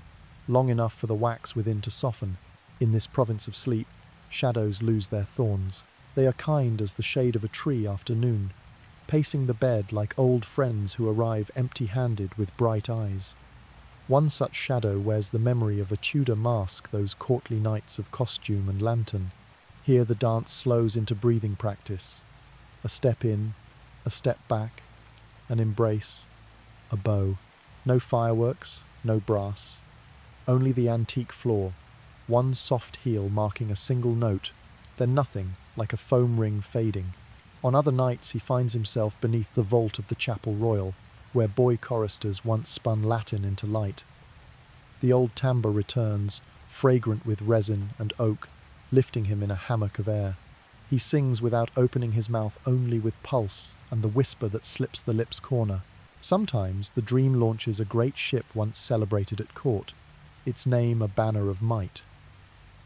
long enough for the wax within to soften. In this province of sleep, shadows lose their thorns. They are kind as the shade of a tree after noon, pacing the bed like old friends who arrive empty-handed with bright eyes. One such shadow wears the memory of a Tudor masque those courtly nights of costume and lantern. Here the dance slows into breathing practice. A step in, a step back, an embrace, a bow. No fireworks, no brass. Only the antique floor, one soft heel marking a single note, then nothing, like a foam ring fading. On other nights he finds himself beneath the vault of the Chapel Royal, where boy choristers once spun Latin into light. The old timbre returns, fragrant with resin and oak, lifting him in a hammock of air. He sings without opening his mouth, only with pulse and the whisper that slips the lips' corner. Sometimes the dream launches a great ship once celebrated at court, its name a banner of might.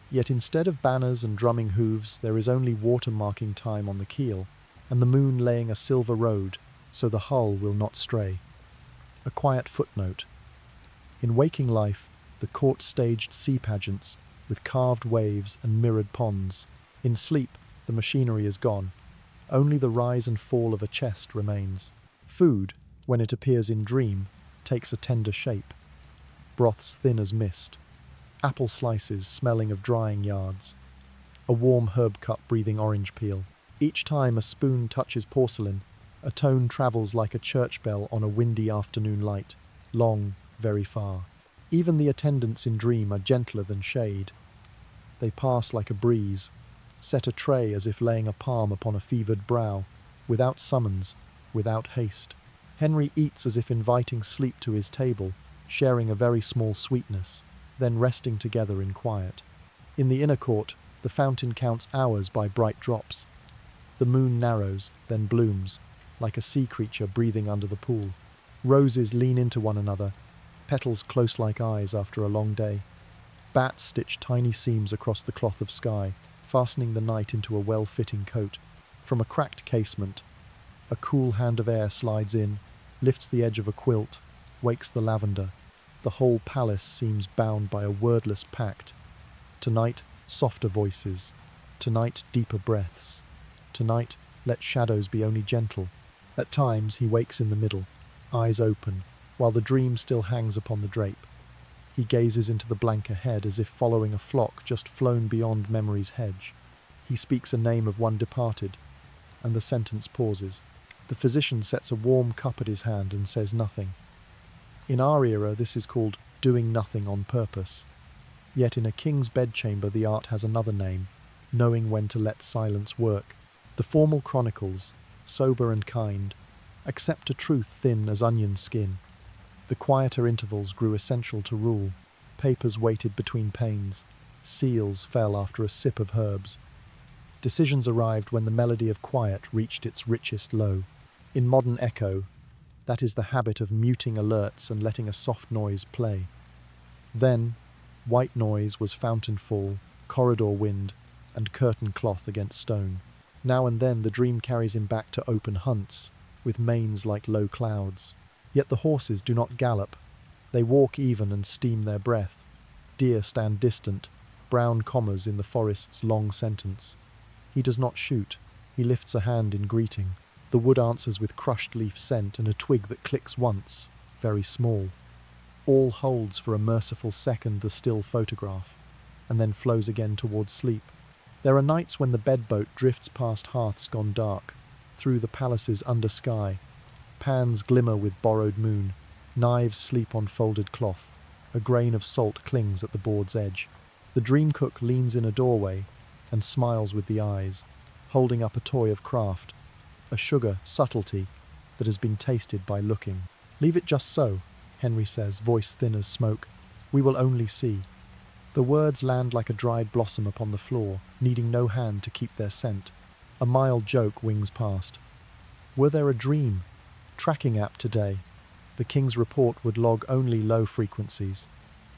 Yet instead of banners and drumming hooves, there is only water marking time on the keel, and the moon laying a silver road, so the hull will not stray. A quiet footnote. In waking life, the court staged sea pageants, with carved waves and mirrored ponds. In sleep, the machinery is gone. Only the rise and fall of a chest remains. Food, when it appears in dream, takes a tender shape. Broths thin as mist. Apple slices smelling of drying yards. A warm herb cup breathing orange peel. Each time a spoon touches porcelain, a tone travels like a church bell on a windy afternoon light, long, very far. Even the attendants in dream are gentler than shade. They pass like a breeze, set a tray as if laying a palm upon a fevered brow, without summons, without haste. Henry eats as if inviting sleep to his table, sharing a very small sweetness, then resting together in quiet. In the inner court, the fountain counts hours by bright drops. The moon narrows, then blooms, like a sea creature breathing under the pool. Roses lean into one another, petals close like eyes after a long day. Bats stitch tiny seams across the cloth of sky, fastening the night into a well-fitting coat. From a cracked casement, a cool hand of air slides in, lifts the edge of a quilt, wakes the lavender. The whole palace seems bound by a wordless pact. Tonight, softer voices. Tonight, deeper breaths. Tonight, let shadows be only gentle. At times, he wakes in the middle, eyes open, while the dream still hangs upon the drape. He gazes into the blank ahead as if following a flock just flown beyond memory's hedge. He speaks a name of one departed, and the sentence pauses. The physician sets a warm cup at his hand and says nothing. In our era, this is called doing nothing on purpose. Yet in a king's bedchamber, the art has another name, knowing when to let silence work. The formal chronicles, sober and kind, accept a truth thin as onion skin. The quieter intervals grew essential to rule. Papers waited between panes. Seals fell after a sip of herbs. Decisions arrived when the melody of quiet reached its richest low. In modern echo, that is the habit of muting alerts and letting a soft noise play. Then, white noise was fountain fall, corridor wind, and curtain cloth against stone. Now and then the dream carries him back to open hunts, with manes like low clouds. Yet the horses do not gallop. They walk even and steam their breath. Deer stand distant, brown commas in the forest's long sentence. He does not shoot. He lifts a hand in greeting. The wood answers with crushed leaf scent and a twig that clicks once, very small. All holds for a merciful second the still photograph, and then flows again towards sleep. There are nights when the bedboat drifts past hearths gone dark, through the palace's under sky. Pans glimmer with borrowed moon, knives sleep on folded cloth, a grain of salt clings at the board's edge. The dream cook leans in a doorway and smiles with the eyes, holding up a toy of craft, a sugar subtlety that has been tasted by looking. "Leave it just so," Henry says, voice thin as smoke. "We will only see." The words land like a dried blossom upon the floor, needing no hand to keep their scent. A mild joke wings past. Were there a dream tracking app today, the king's report would log only low frequencies.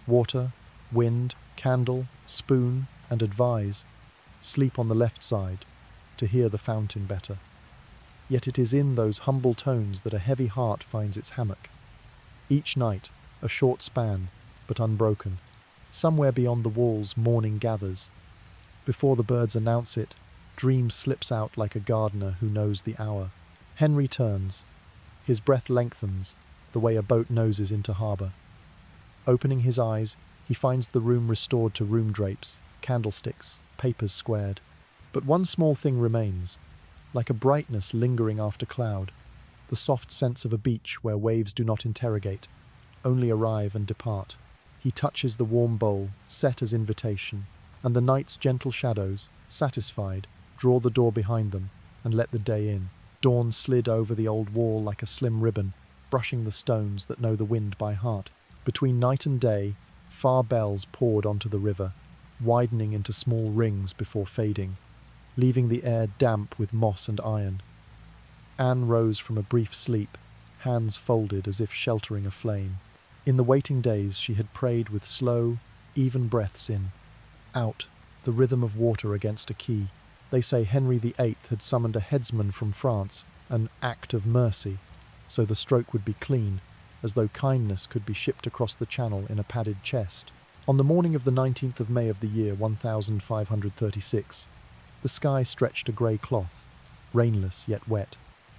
Water, wind, candle, spoon, and advise. sleep on the left side, to hear the fountain better. Yet it is in those humble tones that a heavy heart finds its hammock. Each night, a short span, but unbroken. Somewhere beyond the walls morning gathers. Before the birds announce it, dream slips out like a gardener who knows the hour. Henry turns. His breath lengthens, the way a boat noses into harbour. Opening his eyes, he finds the room restored to room drapes, candlesticks, papers squared. But one small thing remains, like a brightness lingering after cloud, the soft sense of a beach where waves do not interrogate, only arrive and depart. He touches the warm bowl, set as invitation, and the night's gentle shadows, satisfied, draw the door behind them and let the day in. Dawn slid over the old wall like a slim ribbon, brushing the stones that know the wind by heart. Between night and day, far bells poured onto the river, widening into small rings before fading, leaving the air damp with moss and iron. Anne rose from a brief sleep, hands folded as if sheltering a flame. In the waiting days she had prayed with slow, even breaths in, out, the rhythm of water against a quay. They say Henry VIII had summoned a headsman from France, an act of mercy, so the stroke would be clean, as though kindness could be shipped across the channel in a padded chest. On the morning of the 19th of May of the year 1536, the sky stretched a grey cloth, rainless yet wet.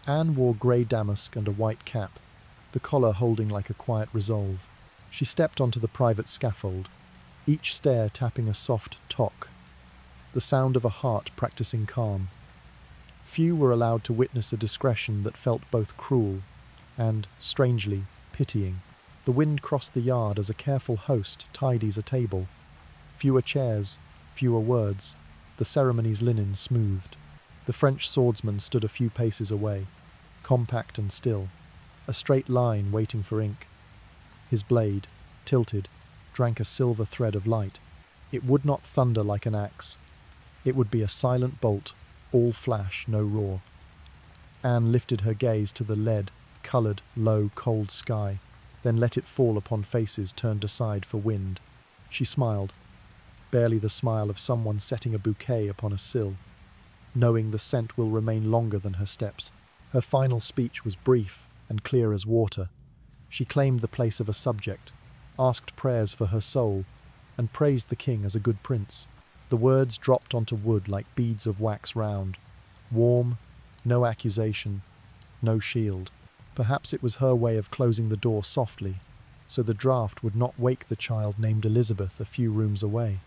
Anne wore grey damask and a white cap, the collar holding like a quiet resolve. She stepped onto the private scaffold, each stair tapping a soft tock, the sound of a heart practicing calm. Few were allowed to witness a discretion that felt both cruel and, strangely, pitying. The wind crossed the yard as a careful host tidies a table. Fewer chairs, fewer words, the ceremony's linen smoothed. The French swordsman stood a few paces away, compact and still, a straight line waiting for ink. His blade, tilted, drank a silver thread of light. It would not thunder like an axe. It would be a silent bolt, all flash, no roar. Anne lifted her gaze to the lead-coloured, low, cold sky, then let it fall upon faces turned aside for wind. She smiled, barely the smile of someone setting a bouquet upon a sill, knowing the scent will remain longer than her steps. Her final speech was brief and clear as water. She claimed the place of a subject, asked prayers for her soul, and praised the king as a good prince. The words dropped onto wood like beads of wax round, warm, no accusation, no shield. Perhaps it was her way of closing the door softly, so the draught would not wake the child named Elizabeth a few rooms away.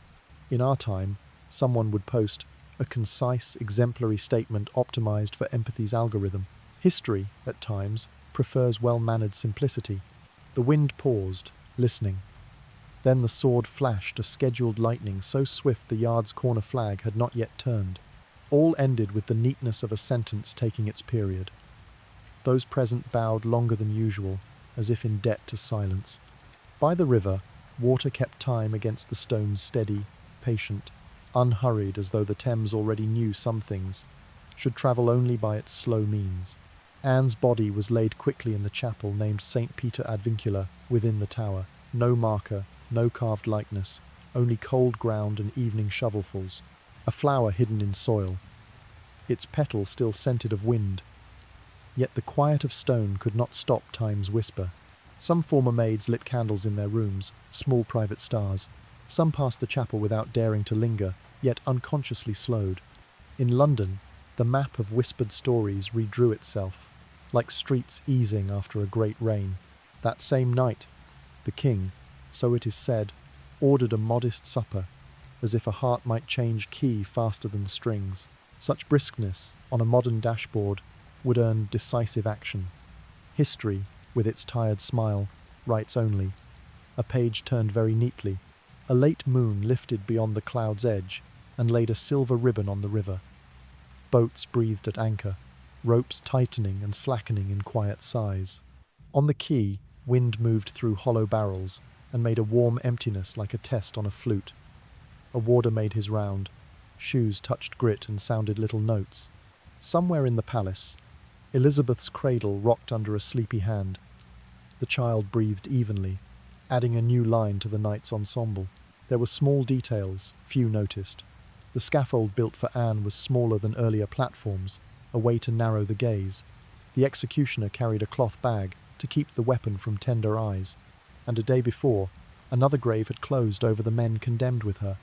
In our time, someone would post a concise, exemplary statement optimized for empathy's algorithm. History, at times, prefers well-mannered simplicity. The wind paused, listening. Then the sword flashed a scheduled lightning so swift the yard's corner flag had not yet turned. All ended with the neatness of a sentence taking its period. Those present bowed longer than usual, as if in debt to silence. By the river, water kept time against the stones, steady, patient, unhurried, as though the Thames already knew some things, should travel only by its slow means. Anne's body was laid quickly in the chapel named St. Peter ad Vincula within the tower. No marker, no carved likeness, only cold ground and evening shovelfuls. A flower hidden in soil, its petals still scented of wind. Yet the quiet of stone could not stop time's whisper. Some former maids lit candles in their rooms, small private stars. Some passed the chapel without daring to linger, yet unconsciously slowed. In London, the map of whispered stories redrew itself, like streets easing after a great rain. That same night, the king, so it is said, ordered a modest supper, as if a heart might change key faster than strings. Such briskness, on a modern dashboard, would earn decisive action. History, with its tired smile, writes only. A page turned very neatly. A late moon lifted beyond the cloud's edge and laid a silver ribbon on the river. Boats breathed at anchor, ropes tightening and slackening in quiet sighs. On the quay, wind moved through hollow barrels and made a warm emptiness like a test on a flute. A warder made his round. Shoes touched grit and sounded little notes. Somewhere in the palace, Elizabeth's cradle rocked under a sleepy hand. The child breathed evenly, adding a new line to the night's ensemble. There were small details, few noticed. The The scaffold built for Anne was smaller than earlier platforms, a way to narrow the gaze. The executioner carried a cloth bag to keep the weapon from tender eyes, and a day before, another grave had closed over the men condemned with her,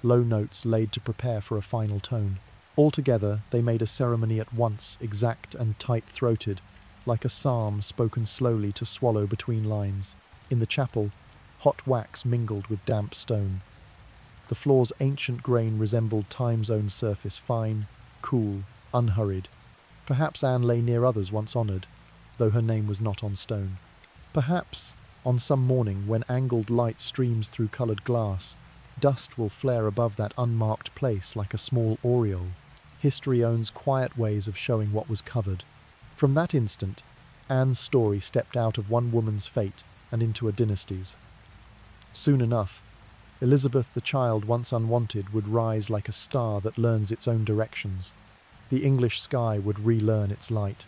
low notes laid to prepare for a final tone. Altogether, they made a ceremony at once exact and tight-throated, like a psalm spoken slowly to swallow between lines. In the chapel, hot wax mingled with damp stone. The floor's ancient grain resembled time's own surface, fine, cool, unhurried. Perhaps Anne lay near others once honoured, though her name was not on stone. Perhaps, on some morning when angled light streams through coloured glass, dust will flare above that unmarked place like a small aureole. History owns quiet ways of showing what was covered. From that instant, Anne's story stepped out of one woman's fate and into a dynasty's. Soon enough, Elizabeth, the child once unwanted, would rise like a star that learns its own directions. The English sky would relearn its light,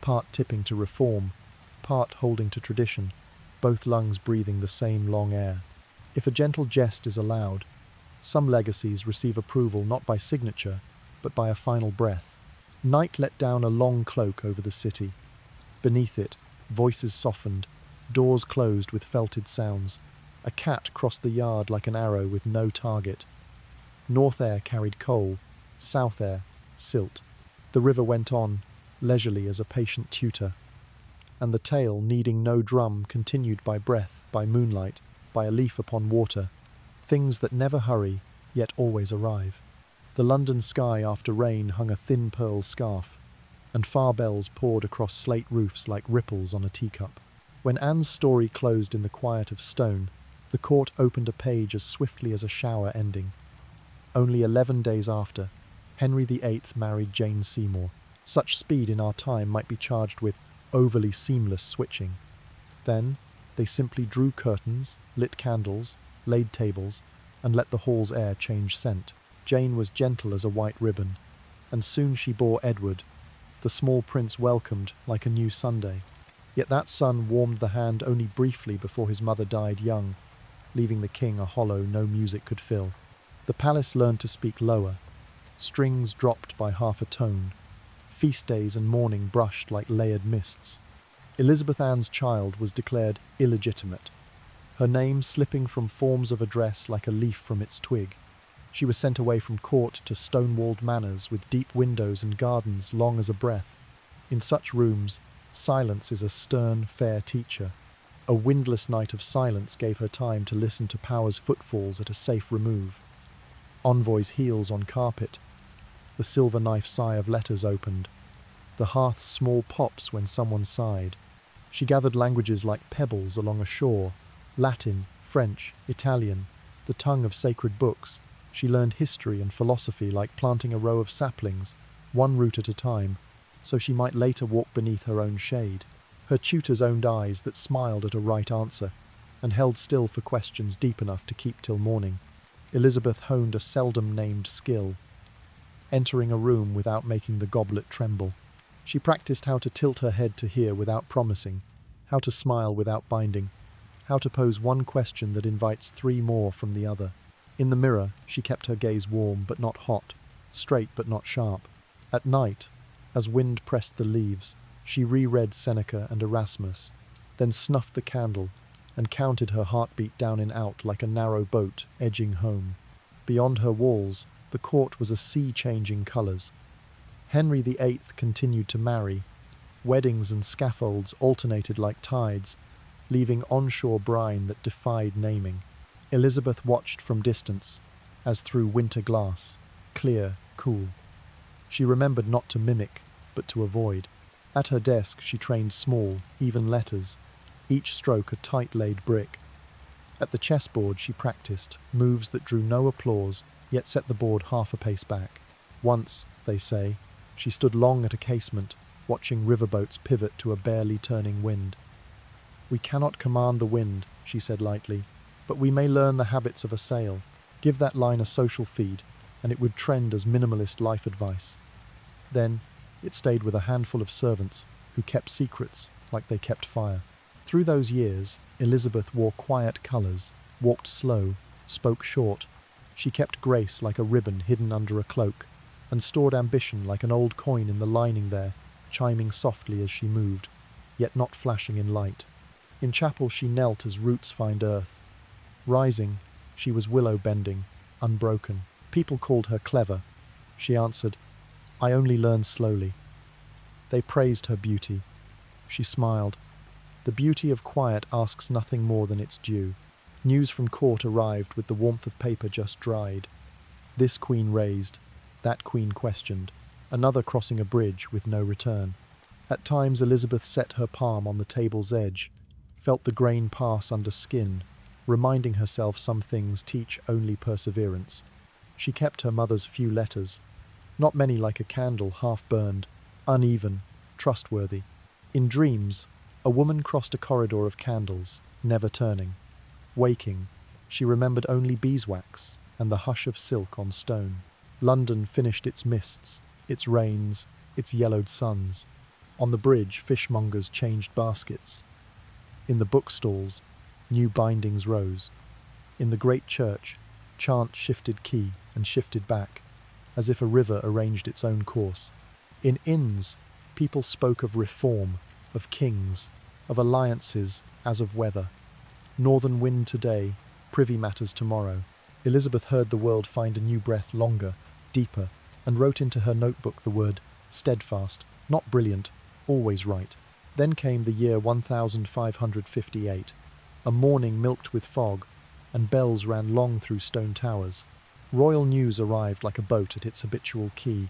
part tipping to reform, part holding to tradition, both lungs breathing the same long air. If a gentle jest is allowed, some legacies receive approval not by signature, but by a final breath. Night let down a long cloak over the city. Beneath it, voices softened, doors closed with felted sounds. A cat crossed the yard like an arrow with no target. North air carried coal, south air, silt. The river went on, leisurely as a patient tutor. And the tale, needing no drum, continued by breath, by moonlight, by a leaf upon water. Things that never hurry, yet always arrive. The London sky after rain hung a thin pearl scarf, and far bells poured across slate roofs like ripples on a teacup. When Anne's story closed in the quiet of stone, the court opened a page as swiftly as a shower ending. Only 11 days after, Henry VIII married Jane Seymour. Such speed in our time might be charged with overly seamless switching. Then, they simply drew curtains, lit candles, laid tables, and let the hall's air change scent. Jane was gentle as a white ribbon, and soon she bore Edward, the small prince welcomed like a new Sunday. Yet that son warmed the hand only briefly before his mother died young, leaving the king a hollow no music could fill. The palace learned to speak lower, strings dropped by half a tone, feast days and mourning brushed like layered mists. Elizabeth Anne's child was declared illegitimate, her name slipping from forms of address like a leaf from its twig. She was sent away from court to stone-walled manors with deep windows and gardens long as a breath. In such rooms, silence is a stern, fair teacher. A windless night of silence gave her time to listen to power's footfalls at a safe remove. Envoys' heels on carpet. The silver knife sigh of letters opened. The hearth's small pops when someone sighed. She gathered languages like pebbles along a shore. Latin, French, Italian, the tongue of sacred books. She learned history and philosophy like planting a row of saplings, one root at a time, so she might later walk beneath her own shade. Her tutors owned eyes that smiled at a right answer, and held still for questions deep enough to keep till morning. Elizabeth honed a seldom-named skill, entering a room without making the goblet tremble. She practiced how to tilt her head to hear without promising, how to smile without binding, how to pose one question that invites 3 more from the other. In the mirror, she kept her gaze warm but not hot, straight but not sharp. At night, as wind pressed the leaves, she reread Seneca and Erasmus, then snuffed the candle and counted her heartbeat down and out like a narrow boat edging home. Beyond her walls, the court was a sea changing colours. Henry VIII continued to marry. Weddings and scaffolds alternated like tides, leaving onshore brine that defied naming. Elizabeth watched from distance, as through winter glass, clear, cool. She remembered not to mimic, but to avoid. At her desk she trained small, even letters, each stroke a tight-laid brick. At the chessboard she practiced moves that drew no applause, yet set the board half a pace back. Once, they say, she stood long at a casement, watching riverboats pivot to a barely turning wind. "We cannot command the wind," she said lightly, "but we may learn the habits of a sail. Give that line a social feed, and it would trend as minimalist life advice." Then, it stayed with a handful of servants who kept secrets like they kept fire. Through those years, Elizabeth wore quiet colours, walked slow, spoke short, She kept grace like a ribbon hidden under a cloak, and stored ambition like an old coin in the lining there, chiming softly as she moved, yet not flashing in light. In chapel she knelt as roots find earth. Rising, she was willow-bending, unbroken. People called her clever. She answered, "I only learn slowly." They praised her beauty. She smiled. The beauty of quiet asks nothing more than its due. News from court arrived with the warmth of paper just dried. This queen raised, that queen questioned, another crossing a bridge with no return. At times Elizabeth set her palm on the table's edge, felt the grain pass under skin, reminding herself some things teach only perseverance. She kept her mother's few letters, not many like a candle half-burned, uneven, trustworthy. In dreams, a woman crossed a corridor of candles, never turning. Waking, she remembered only beeswax and the hush of silk on stone. London finished its mists, its rains, its yellowed suns. On the bridge, fishmongers changed baskets. In the bookstalls, new bindings rose. In the great church, chant shifted key and shifted back, as if a river arranged its own course. In inns, people spoke of reform, of kings, of alliances as of weather. Northern wind today, privy matters tomorrow. Elizabeth heard the world find a new breath longer, deeper, and wrote into her notebook the word steadfast, not brilliant, always right. Then came the year 1558, a morning milked with fog, and bells ran long through stone towers. Royal news arrived like a boat at its habitual quay.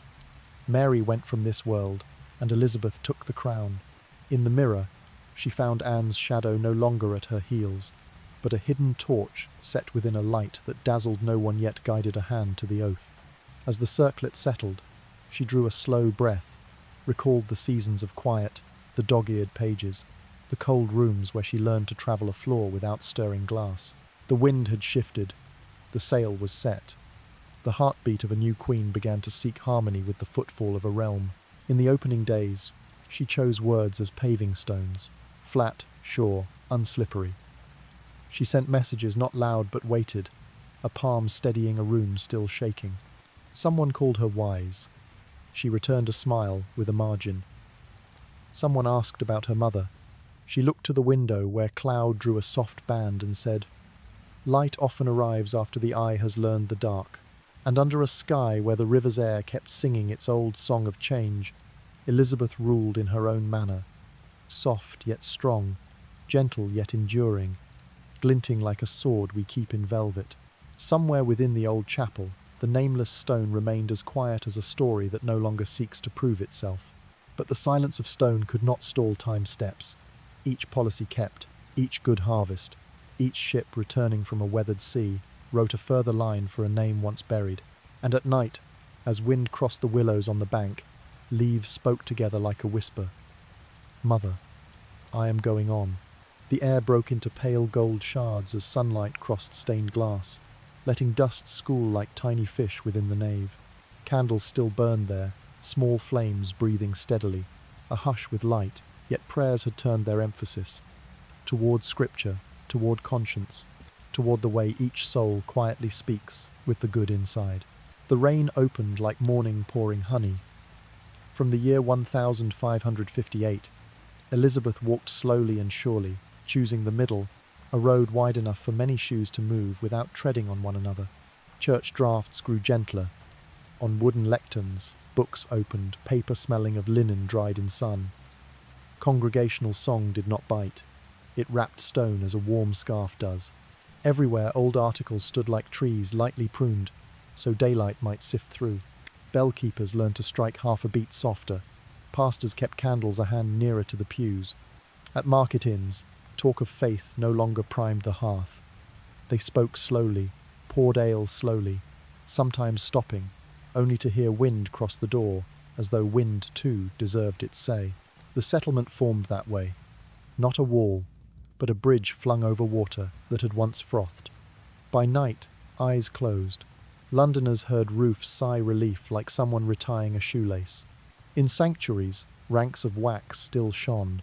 Mary went from this world, and Elizabeth took the crown. In the mirror, she found Anne's shadow no longer at her heels, but a hidden torch set within a light that dazzled no one yet guided a hand to the oath. As the circlet settled, she drew a slow breath, recalled the seasons of quiet, the dog-eared pages, the cold rooms where she learned to travel a floor without stirring glass. The wind had shifted, the sail was set. The heartbeat of a new queen began to seek harmony with the footfall of a realm. In the opening days, she chose words as paving stones, flat, sure, unslippery. She sent messages not loud but weighted, a palm steadying a room still shaking. Someone called her wise. She returned a smile with a margin. Someone asked about her mother. She looked to the window where cloud drew a soft band and said, "Light often arrives after the eye has learned the dark." And under a sky where the river's air kept singing its old song of change, Elizabeth ruled in her own manner, soft yet strong, gentle yet enduring, glinting like a sword we keep in velvet. Somewhere within the old chapel, the nameless stone remained as quiet as a story that no longer seeks to prove itself. But the silence of stone could not stall time's steps. Each policy kept, each good harvest, each ship returning from a weathered sea, wrote a further line for a name once buried. And at night, as wind crossed the willows on the bank, leaves spoke together like a whisper. "Mother, I am going on." The air broke into pale gold shards as sunlight crossed stained glass, letting dust school like tiny fish within the nave. Candles still burned there, small flames breathing steadily, a hush with light, yet prayers had turned their emphasis toward scripture, toward conscience, toward the way each soul quietly speaks with the good inside. The rain opened like morning pouring honey. From the year 1558, Elizabeth walked slowly and surely, choosing the middle, a road wide enough for many shoes to move without treading on one another. Church draughts grew gentler. On wooden lecterns, books opened, paper smelling of linen dried in sun. Congregational song did not bite. It wrapped stone as a warm scarf does. Everywhere old articles stood like trees lightly pruned, so daylight might sift through. Bell-keepers learned to strike half a beat softer. Pastors kept candles a hand nearer to the pews. At market inns, talk of faith no longer primed the hearth. They spoke slowly, poured ale slowly, sometimes stopping, only to hear wind cross the door, as though wind, too, deserved its say. The settlement formed that way. Not a wall, but a bridge flung over water that had once frothed. By night, eyes closed. Londoners heard roofs sigh relief like someone retying a shoelace. In sanctuaries, ranks of wax still shone,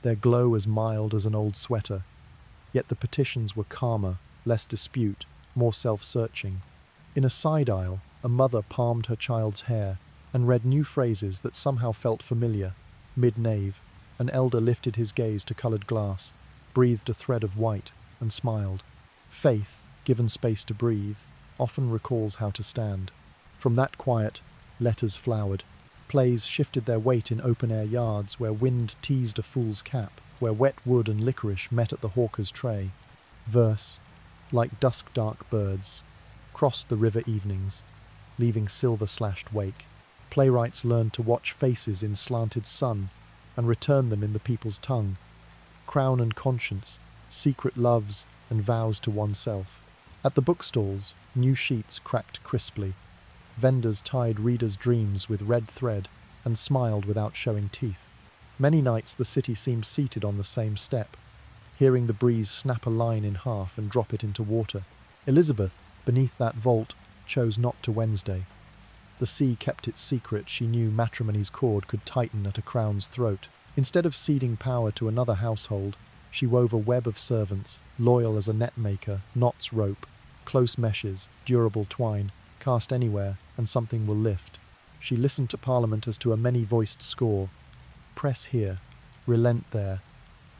their glow as mild as an old sweater. Yet the petitions were calmer, less dispute, more self-searching. In a side aisle, a mother palmed her child's hair and read new phrases that somehow felt familiar. Mid-nave, an elder lifted his gaze to coloured glass, breathed a thread of white, and smiled. Faith, given space to breathe, often recalls how to stand. From that quiet, letters flowered. Plays shifted their weight in open-air yards where wind teased a fool's cap, where wet wood and licorice met at the hawker's tray. Verse, like dusk-dark birds, crossed the river evenings, leaving silver-slashed wake. Playwrights learned to watch faces in slanted sun and return them in the people's tongue. Crown and conscience, secret loves and vows to oneself. At the bookstalls, new sheets cracked crisply. Vendors tied readers' dreams with red thread and smiled without showing teeth. Many nights the city seemed seated on the same step, hearing the breeze snap a line in half and drop it into water. Elizabeth, beneath that vault, chose not to Wednesday. The sea kept its secret. She knew matrimony's cord could tighten at a crown's throat. Instead of ceding power to another household, she wove a web of servants, loyal as a net maker, knots rope, close meshes, durable twine, cast anywhere, and something will lift. She listened to Parliament as to a many-voiced score. Press here, relent there,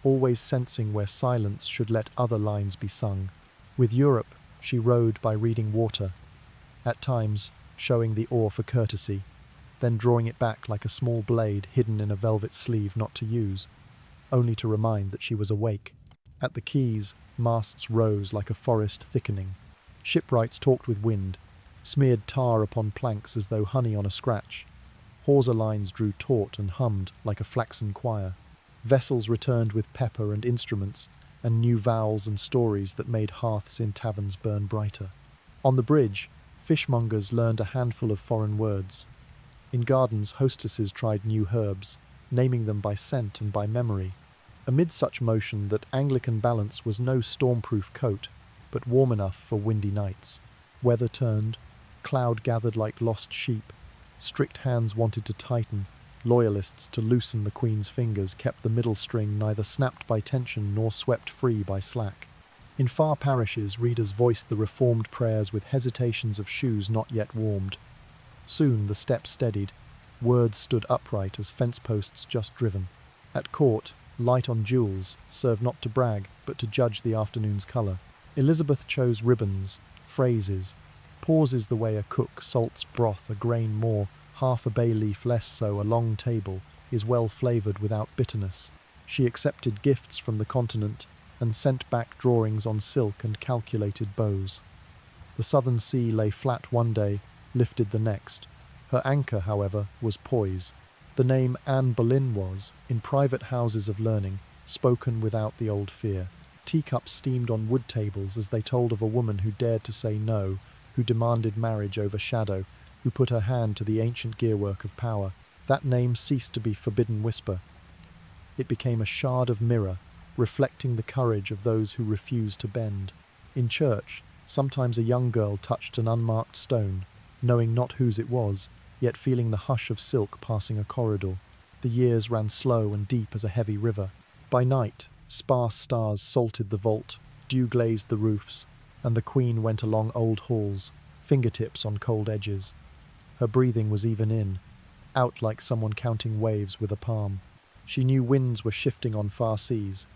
always sensing where silence should let other lines be sung. With Europe, she rode by reading water, at times showing the oar for courtesy, then drawing it back like a small blade hidden in a velvet sleeve not to use, only to remind that she was awake. At the quays, masts rose like a forest thickening. Shipwrights talked with wind, smeared tar upon planks as though honey on a scratch. Hawser lines drew taut and hummed like a flaxen choir. Vessels returned with pepper and instruments, and new vowels and stories that made hearths in taverns burn brighter. On the bridge, fishmongers learned a handful of foreign words. In gardens, hostesses tried new herbs, naming them by scent and by memory. Amid such motion that Anglican balance was no stormproof coat, but warm enough for windy nights. Weather turned, cloud gathered like lost sheep. Strict hands wanted to tighten, loyalists to loosen the Queen's fingers kept the middle string neither snapped by tension nor swept free by slack. In far parishes, readers voiced the reformed prayers with hesitations of shoes not yet warmed. Soon the steps steadied, words stood upright as fence posts just driven. At court, light on jewels served not to brag, but to judge the afternoon's colour. Elizabeth chose ribbons, phrases, pauses the way a cook salts broth a grain more, half a bay leaf less so, a long table is well flavoured without bitterness. She accepted gifts from the continent and sent back drawings on silk and calculated bows. The southern sea lay flat one day, lifted the next. Her anchor, however, was poise. The name Anne Boleyn was, in private houses of learning, spoken without the old fear. Teacups steamed on wood tables as they told of a woman who dared to say no, who demanded marriage over shadow, who put her hand to the ancient gearwork of power. That name ceased to be forbidden whisper. It became a shard of mirror, reflecting the courage of those who refused to bend. In church, sometimes a young girl touched an unmarked stone, knowing not whose it was, yet feeling the hush of silk passing a corridor. The years ran slow and deep as a heavy river. By night, sparse stars salted the vault, dew glazed the roofs, and the Queen went along old halls, fingertips on cold edges. Her breathing was even in, out like someone counting waves with a palm. She knew winds were shifting on far seas.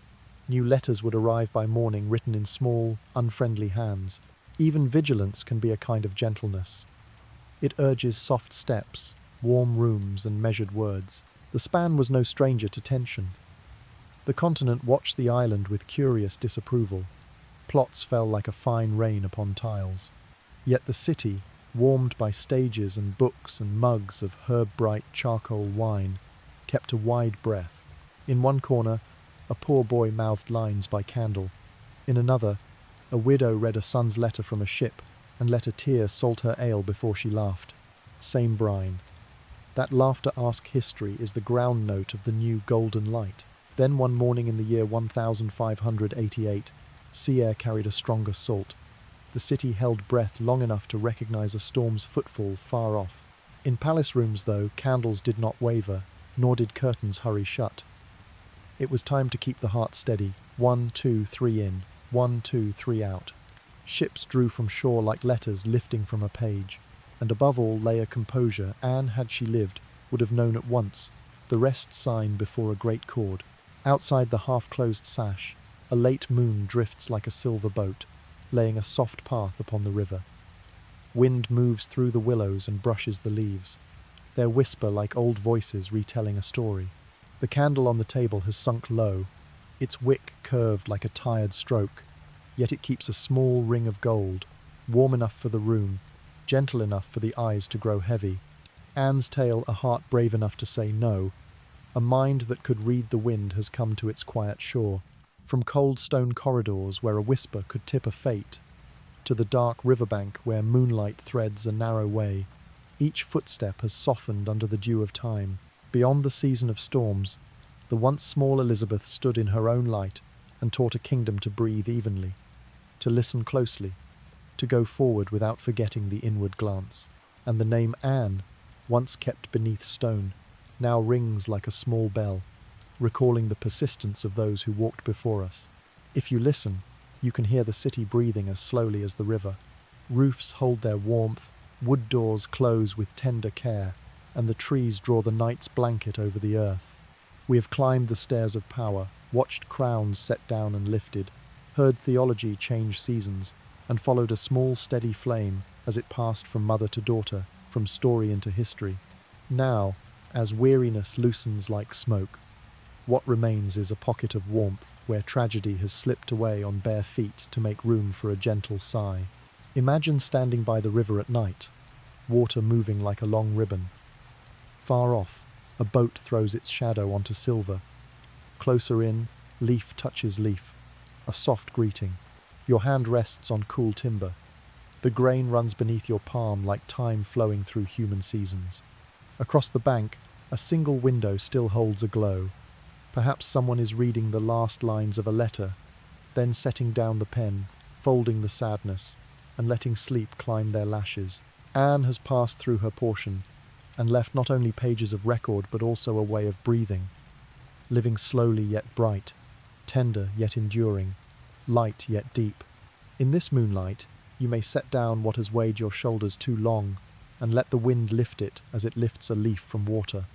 New letters would arrive by morning written in small, unfriendly hands. Even vigilance can be a kind of gentleness. It urges soft steps, warm rooms, and measured words. The span was no stranger to tension. The continent watched the island with curious disapproval. Plots fell like a fine rain upon tiles. Yet the city, warmed by stages and books and mugs of herb-bright charcoal wine, kept a wide breath. In one corner, a poor boy mouthed lines by candle. In another, a widow read a son's letter from a ship and let a tear salt her ale before she laughed. Same brine. That laughter-ask history is the ground note of the new golden light. Then one morning in the year 1588, sea air carried a stronger salt. The city held breath long enough to recognize a storm's footfall far off. In palace rooms, though, candles did not waver, nor did curtains hurry shut. It was time to keep the heart steady. 1, 2, 3 in, 1, 2, 3 out. Ships drew from shore like letters lifting from a page, and above all lay a composure Anne, had she lived, would have known at once, the rest sign before a great chord. Outside the half-closed sash, a late moon drifts like a silver boat, laying a soft path upon the river. Wind moves through the willows and brushes the leaves, their whisper like old voices retelling a story. The candle on the table has sunk low, its wick curved like a tired stroke, yet it keeps a small ring of gold, warm enough for the room, gentle enough for the eyes to grow heavy. Anne's tale, a heart brave enough to say no, a mind that could read the wind, has come to its quiet shore. From cold stone corridors where a whisper could tip a fate, to the dark riverbank where moonlight threads a narrow way, each footstep has softened under the dew of time. Beyond the season of storms, the once small Elizabeth stood in her own light and taught a kingdom to breathe evenly, to listen closely, to go forward without forgetting the inward glance. And the name Anne, once kept beneath stone, now rings like a small bell, recalling the persistence of those who walked before us. If you listen, you can hear the city breathing as slowly as the river. Roofs hold their warmth, wood doors close with tender care, and the trees draw the night's blanket over the earth. We have climbed the stairs of power, watched crowns set down and lifted, heard theology change seasons, and followed a small steady flame as it passed from mother to daughter, from story into history. Now, as weariness loosens like smoke, what remains is a pocket of warmth where tragedy has slipped away on bare feet to make room for a gentle sigh. Imagine standing by the river at night, water moving like a long ribbon. Far off, a boat throws its shadow onto silver. Closer in, leaf touches leaf, a soft greeting. Your hand rests on cool timber. The grain runs beneath your palm like time flowing through human seasons. Across the bank, a single window still holds a glow. Perhaps someone is reading the last lines of a letter, then setting down the pen, folding the sadness, and letting sleep climb their lashes. Anne has passed through her portion, and left not only pages of record but also a way of breathing, living slowly yet bright, tender yet enduring, light yet deep. In this moonlight, you may set down what has weighed your shoulders too long, and let the wind lift it as it lifts a leaf from water.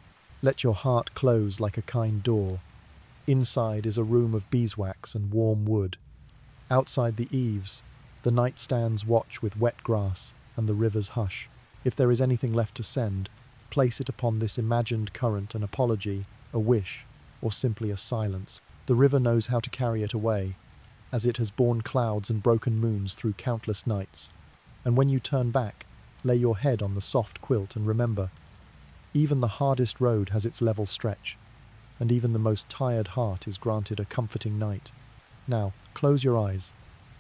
Let your heart close like a kind door. Inside is a room of beeswax and warm wood. Outside the eaves, the night stands watch with wet grass and the river's hush. If there is anything left to send, place it upon this imagined current, an apology, a wish, or simply a silence. The river knows how to carry it away, as it has borne clouds and broken moons through countless nights. And when you turn back, lay your head on the soft quilt and remember, even the hardest road has its level stretch, and even the most tired heart is granted a comforting night. Now, close your eyes.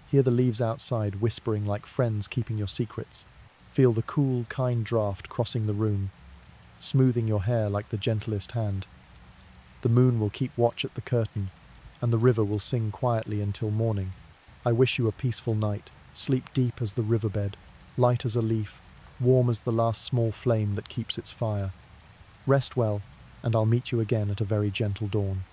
Hear the leaves outside whispering like friends keeping your secrets. Feel the cool, kind draft crossing the room, smoothing your hair like the gentlest hand. The moon will keep watch at the curtain, and the river will sing quietly until morning. I wish you a peaceful night. Sleep deep as the riverbed, light as a leaf, warm as the last small flame that keeps its fire. Rest well, and I'll meet you again at a very gentle dawn.